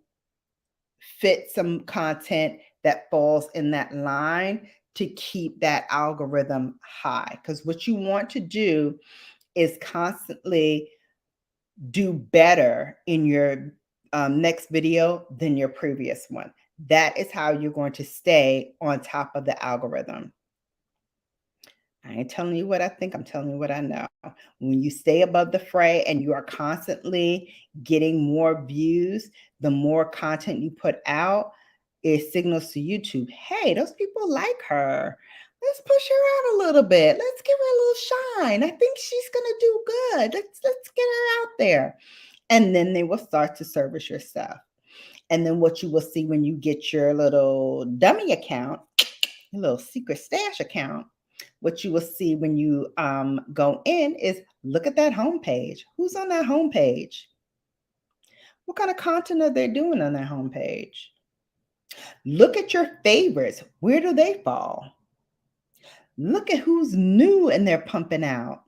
fit some content that falls in that line to keep that algorithm high. Because what you want to do is constantly do better in your next video than your previous one. That is how you're going to stay on top of the algorithm. I ain't telling you what I think, I'm telling you what I know. When you stay above the fray and you are constantly getting more views, the more content you put out, it signals to YouTube, hey, those people like her. Let's push her out a little bit. Let's give her a little shine. I think she's gonna do good. Let's get her out there. And then they will start to service your stuff. And then what you will see when you get your little dummy account, your little secret stash account, what you will see when you go in is look at that homepage. Who's on that homepage? What kind of content are they doing on that homepage? Look at your favorites. Where do they fall? Look at who's new and they're pumping out.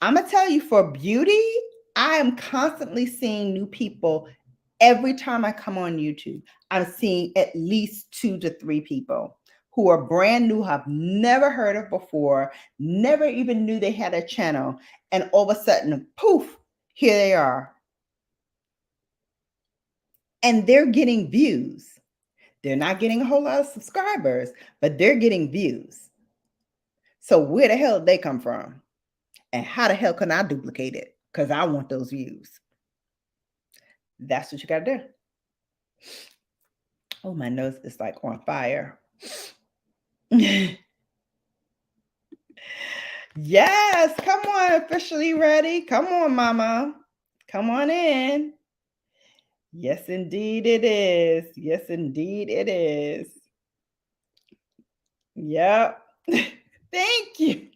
I'm going to tell you, for beauty, I am constantly seeing new people. Every time I come on YouTube, I'm seeing at least 2 to 3 people who are brand new, have never heard of before, never even knew they had a channel. And all of a sudden, poof, here they are. And they're getting views. They're not getting a whole lot of subscribers, but they're getting views. So where the hell did they come from? And how the hell can I duplicate it? Because I want those views. That's what you got to do. Oh, my nose is like on fire. Yes, come on, officially ready. Come on, mama. Come on in. Yes, indeed it is. Yes, indeed it is. Yep. Thank you.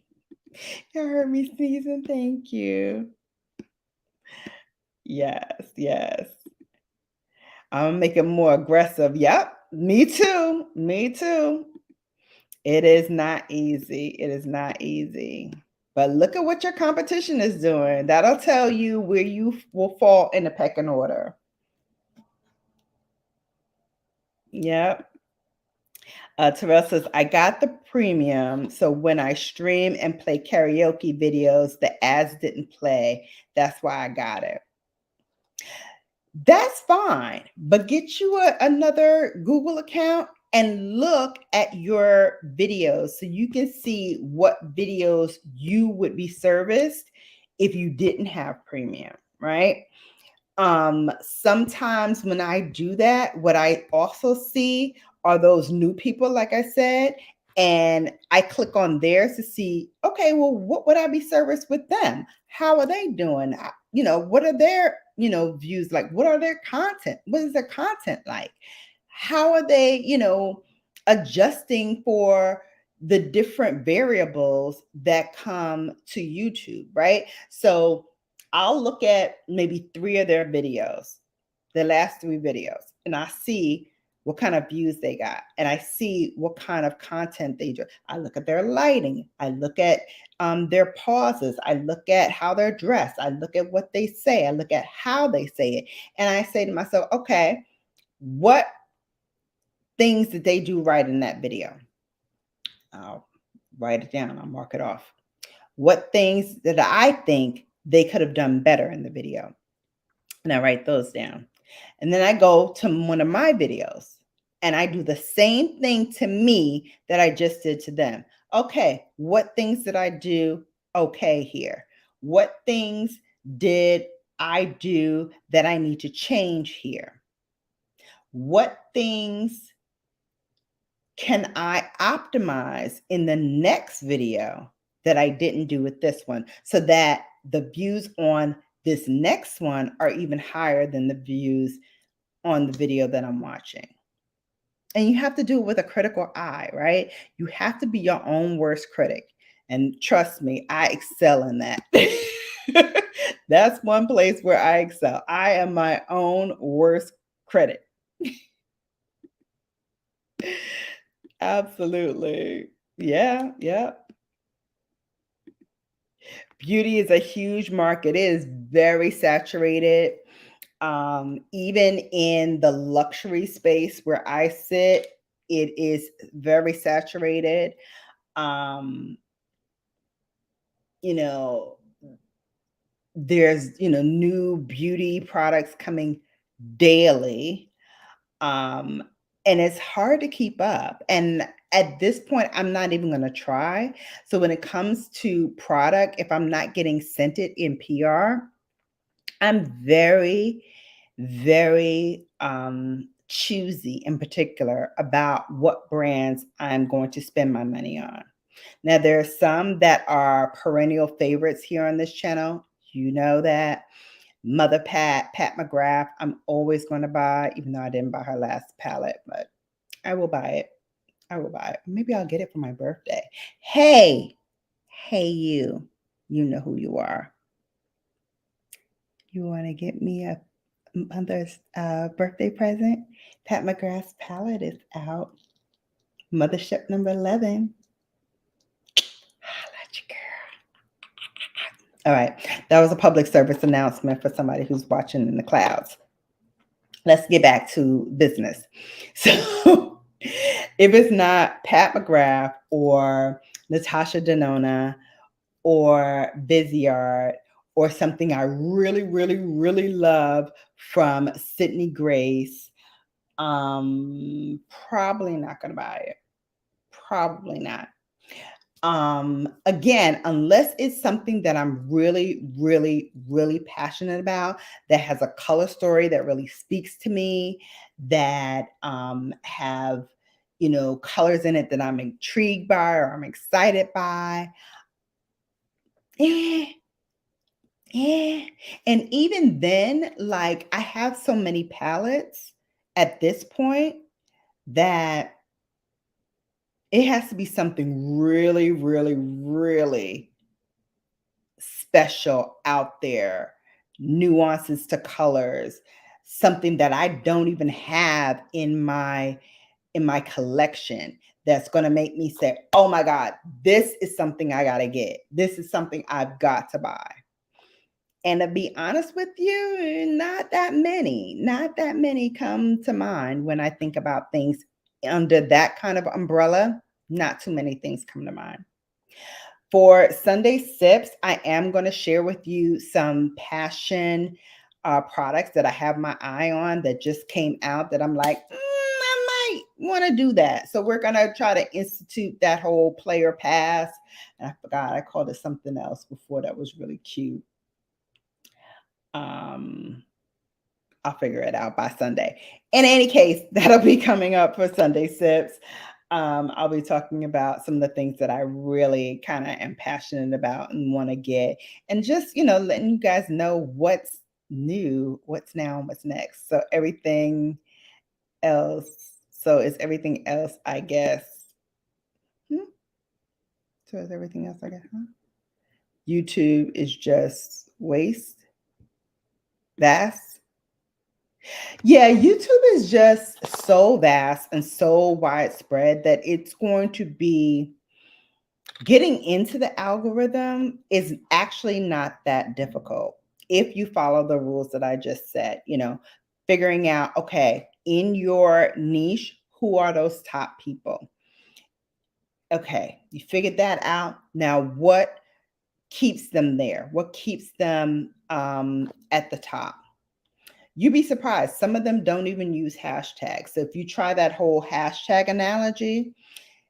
You heard me sneezing. Thank you. Yes, yes. I'm making more aggressive. Yep. Me too. Me too. It is not easy. It is not easy. But look at what your competition is doing. That'll tell you where you will fall in the pecking order. Yep. Terrell says, I got the premium. So when I stream and play karaoke videos, the ads didn't play. That's why I got it. That's fine. But get you another Google account and look at your videos so you can see what videos you would be serviced if you didn't have premium, right? Sometimes when I do that, what I also see are those new people, like I said, and I click on theirs to see, okay, well, what would I be serviced with them? How are they doing? What are their, views like? What are their content? What is their content like? How are they, adjusting for the different variables that come to YouTube, right? So I'll look at maybe 3 of their videos, the last 3 videos, and I see what kind of views they got, and I see what kind of content they do. I look at their lighting. I look at their pauses. I look at how they're dressed. I look at what they say. I look at how they say it. And I say to myself, okay, what things did they do right in that video? I'll write it down. I'll mark it off. What things that I think they could have done better in the video? And I write those down. And then I go to one of my videos and I do the same thing to me that I just did to them. Okay, what things did I do okay here? What things did I do that I need to change here? What things can I optimize in the next video that I didn't do with this one so that the views on this next one are even higher than the views on the video that I'm watching? And you have to do it with a critical eye, right? You have to be your own worst critic. And trust me, I excel in that. That's one place where I excel. I am my own worst critic. Absolutely. Yeah, yeah. Beauty is a huge market. It is very saturated. Even in the luxury space where I sit, it is very saturated. You know, there's, new beauty products coming daily. And it's hard to keep up. And at this point, I'm not even going to try. So when it comes to product, if I'm not getting sent it in PR, I'm very, very choosy in particular about what brands I'm going to spend my money on. Now, there are some that are perennial favorites here on this channel. You know that. Mother Pat McGrath, I'm always going to buy, even though I didn't buy her last palette, but I will buy it. I will buy it. Maybe I'll get it for my birthday. Hey, you. You know who you are. You want to get me a mother's birthday present? Pat McGrath's palette is out. Mothership number 11. Holla at you, girl. All right. That was a public service announcement for somebody who's watching in the clouds. Let's get back to business. So if it's not Pat McGrath or Natasha Denona or Visyard or something I really, really, really love from Sydney Grace, Probably not going to buy it. Probably not. Again, unless it's something that I'm really, really, really passionate about, that has a color story that really speaks to me, that have, colors in it that I'm intrigued by or I'm excited by. Eh, And even then, like, I have so many palettes at this point that it has to be something really, really, really special out there, nuances to colors, something that I don't even have in my collection that's going to make me say, "Oh my God, this is something I got to get. This is something I've got to buy." And to be honest with you, not that many come to mind when I think about things under that kind of umbrella. Not too many things come to mind. For Sunday Sips, I am going to share with you some passion products that I have my eye on that just came out that I'm like, I might want to do that. So we're going to try to institute that whole player pass. And I forgot, I called it something else before that was really cute. I'll figure it out by Sunday. In any case, that'll be coming up for Sunday Sips. I'll be talking about some of the things that I really kind of am passionate about and want to get, and just, letting you guys know what's new, what's now, and what's next. So everything else. So is everything else, I guess. So is everything else, I guess. YouTube is just vast. Yeah, YouTube is just so vast and so widespread that it's going to be getting into the algorithm is actually not that difficult if you follow the rules that I just said, figuring out, okay, in your niche, who are those top people? Okay, you figured that out. Now, what keeps them there? What keeps them at the top? You'd be surprised. Some of them don't even use hashtags. So if you try that whole hashtag analogy,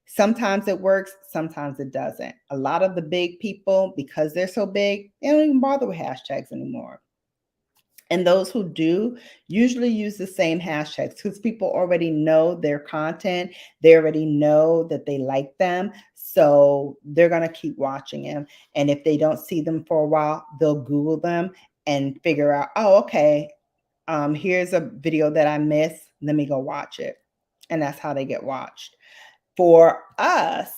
sometimes it works, sometimes it doesn't. A lot of the big people, because they're so big, they don't even bother with hashtags anymore. And those who do usually use the same hashtags because people already know their content. They already know that they like them. So they're going to keep watching them. And if they don't see them for a while, they'll Google them and figure out, oh, okay, here's a video that I missed. Let me go watch it. And that's how they get watched. For us,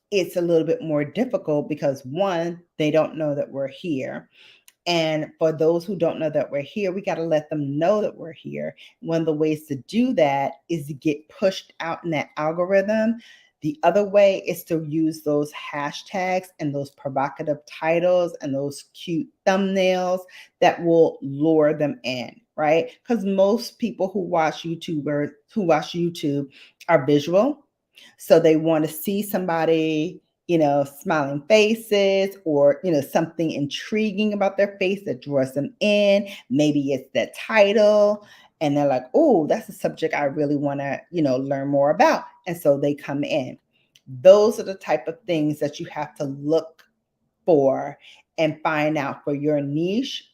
it's a little bit more difficult because one, they don't know that we're here. And for those who don't know that we're here, we got to let them know that we're here. One of the ways to do that is to get pushed out in that algorithm. The other way is to use those hashtags and those provocative titles and those cute thumbnails that will lure them in, right? Because most people who watch YouTube are visual. So they want to see somebody, smiling faces or, something intriguing about their face that draws them in. Maybe it's the title and they're like, oh, that's a subject I really want to, learn more about. And so they come in. Those are the type of things that you have to look for and find out for your niche,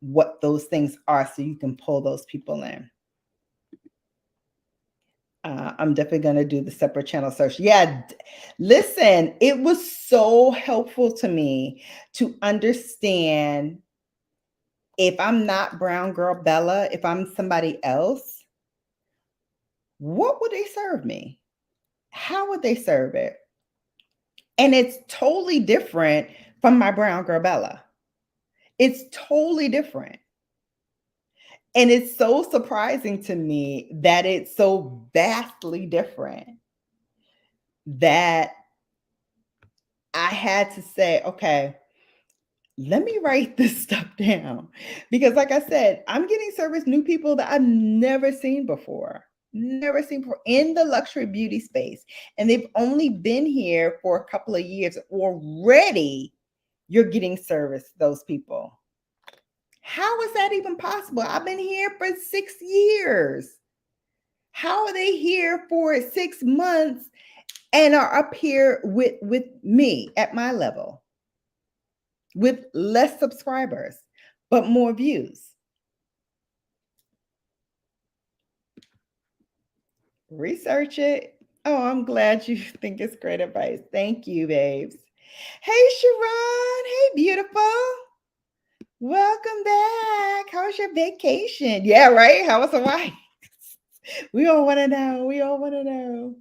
what those things are so you can pull those people in. I'm definitely going to do the separate channel search. Yeah, listen, it was so helpful to me to understand if I'm not BrownGirlBella, if I'm somebody else, what would they serve me? How would they serve it? And it's totally different from my BrownGirlBella. It's totally different. And it's so surprising to me that it's so vastly different that I had to say, okay, let me write this stuff down. Because like I said, I'm getting service new people that I've never seen before in the luxury beauty space. And they've only been here for a couple of years. Already, you're getting service, those people. How is that even possible? I've been here for 6 years. How are they here for 6 months and are up here with me at my level with less subscribers, but more views? Research it. Oh, I'm glad you think it's great advice. Thank you, babes. Hey, Sharon. Hey, beautiful. Welcome back. How was your vacation? Yeah, right? How was Hawaii? We all want to know. We all want to know.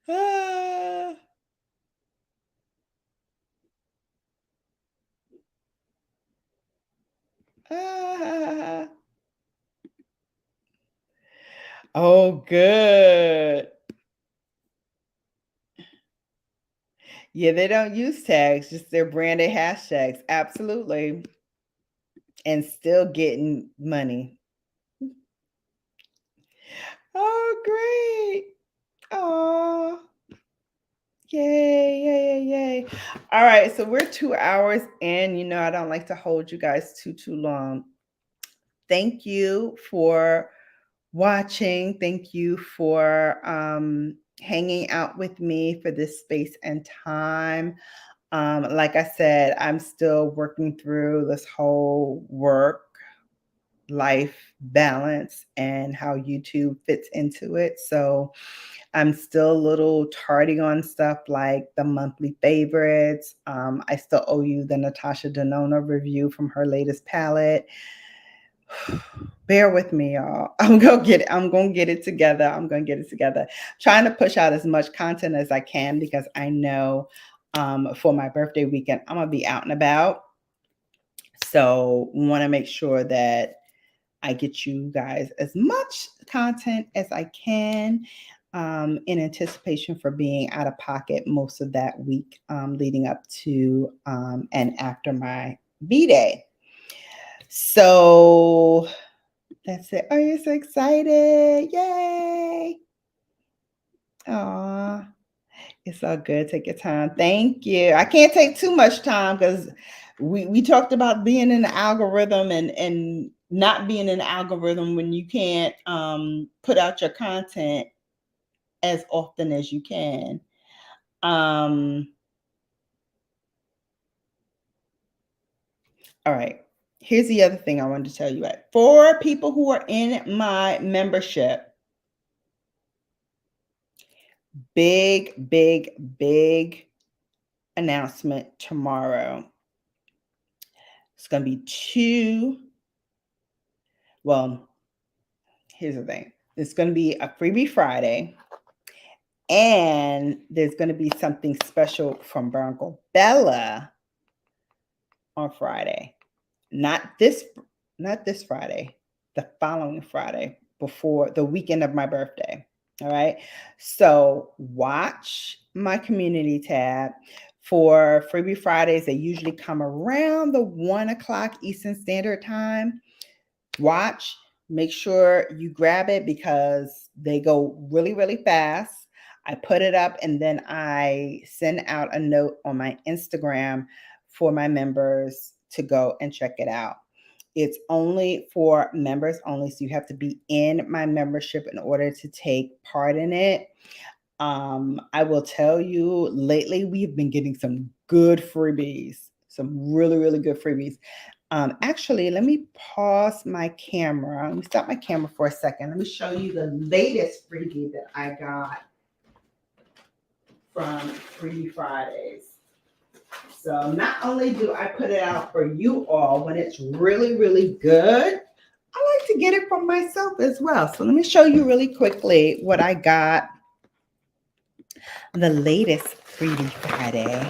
Ah. Ah. Oh, good. Yeah, they don't use tags, just their branded hashtags. Absolutely. And still getting money. Oh, great. Oh, yay, yay, yay, yay. All right, so we're 2 hours in. You know, I don't like to hold you guys too long. Thank you for watching. Thank you for hanging out with me for this space and time. Like I said, I'm still working through this whole work life balance and how YouTube fits into it. So I'm still a little tardy on stuff like the monthly favorites. I still owe you the Natasha Denona review from her latest palette. Bear with me, y'all. I'm gonna get it together. Trying to push out as much content as I can because I know for my birthday weekend I'm gonna be out and about. So want to make sure that I get you guys as much content as I can in anticipation for being out of pocket most of that week leading up to and after my B-Day. So that's it. Are you so excited? Yay! Aw, it's all good. Take your time. Thank you. I can't take too much time because we talked about being in the algorithm and not being in the algorithm when you can't put out your content as often as you can. All right. Here's the other thing I wanted to tell you. For people who are in my membership, big announcement tomorrow. It's going to be here's the thing. It's going to be a freebie Friday. And there's going to be something special from BrownGirlBella on Friday. Not this Friday, the following Friday before the weekend of my birthday. All right. So watch my community tab for freebie Fridays. They usually come around the 1:00 Eastern Standard Time. Watch, make sure you grab it because they go really fast. I put it up and then I send out a note on my Instagram for my members to go and check it out. It's only for members only, so you have to be in my membership in order to take part in it. I will tell you, lately we've been getting some good freebies, some really good freebies. Actually, let me pause my camera. Let me stop my camera for a second. Let me show you the latest freebie that I got from Freebie Fridays. So not only do I put it out for you all when it's really good, I like to get it from myself as well. So let me show you really quickly what I got the latest Freebie Friday.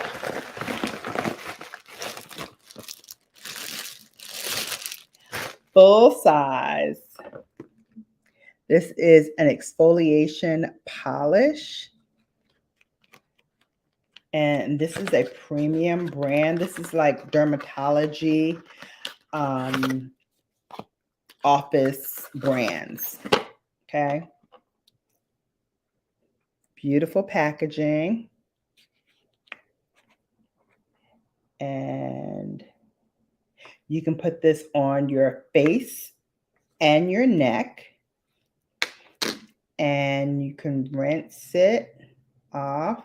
Full size. This is an exfoliation polish. And this is a premium brand. This is like dermatology office brands. Okay. Beautiful packaging. And you can put this on your face and your neck. and you can rinse it off.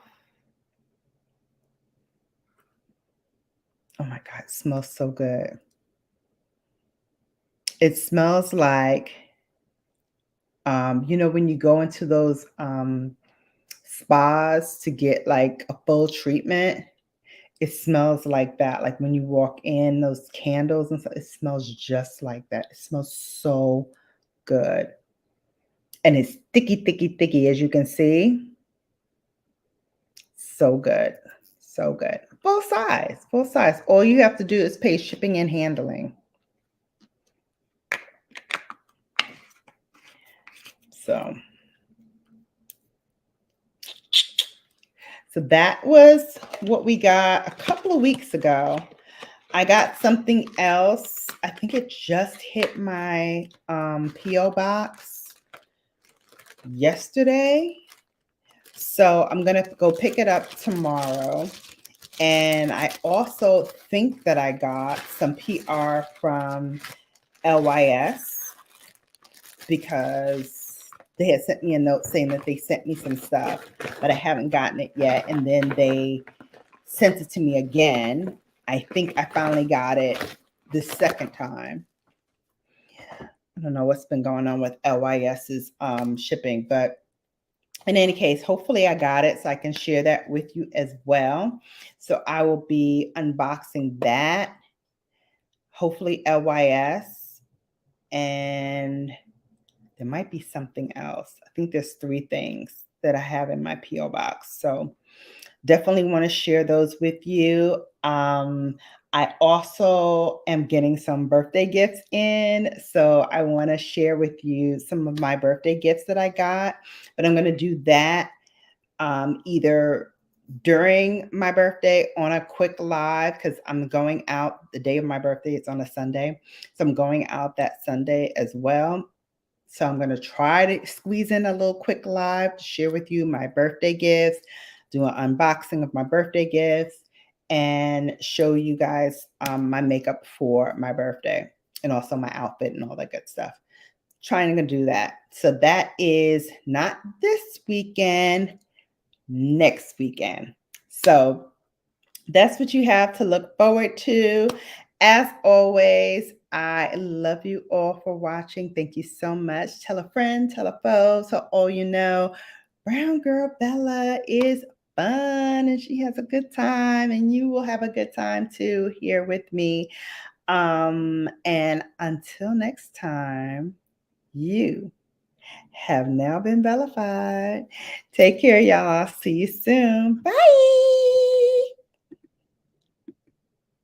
Oh my God, it smells so good. It smells like, when you go into those spas to get like a full treatment, it smells like that. Like when you walk in, those candles and stuff, it smells just like that. It smells so good. And it's thicky, thicky, thicky, as you can see. So good. So good. Full size. Full size. All you have to do is pay shipping and handling. So that was what we got a couple of weeks ago. I got something else. I think it just hit my P.O. box yesterday. So I'm going to go pick it up tomorrow. And I also think that I got some PR from LYS because they had sent me a note saying that they sent me some stuff, but I haven't gotten it yet. And then they sent it to me again. I think I finally got it the second time. I don't know what's been going on with LYS's shipping, but in any case, hopefully I got it so I can share that with you as well. So I will be unboxing that, hopefully LYS, and there might be something else. I think there's 3 things that I have in my P.O. box. So definitely want to share those with you. I also am getting some birthday gifts in. So I want to share with you some of my birthday gifts that I got. But I'm going to do that either during my birthday on a quick live, because I'm going out the day of my birthday. It's on a Sunday. So I'm going out that Sunday as well. So I'm going to try to squeeze in a little quick live to share with you my birthday gifts, do an unboxing of my birthday gifts, and show you guys my makeup for my birthday and also my outfit and all that good stuff. Trying to do that. So that is not this weekend, next weekend. So that's what you have to look forward to. As always, I love you all for watching. Thank you so much. Tell a friend, tell a foe, so all you know, Brown Girl Bella is fun and she has a good time, and you will have a good time too here with me. And until next time, you have now been Bellafied. Take care, y'all. See you soon. Bye.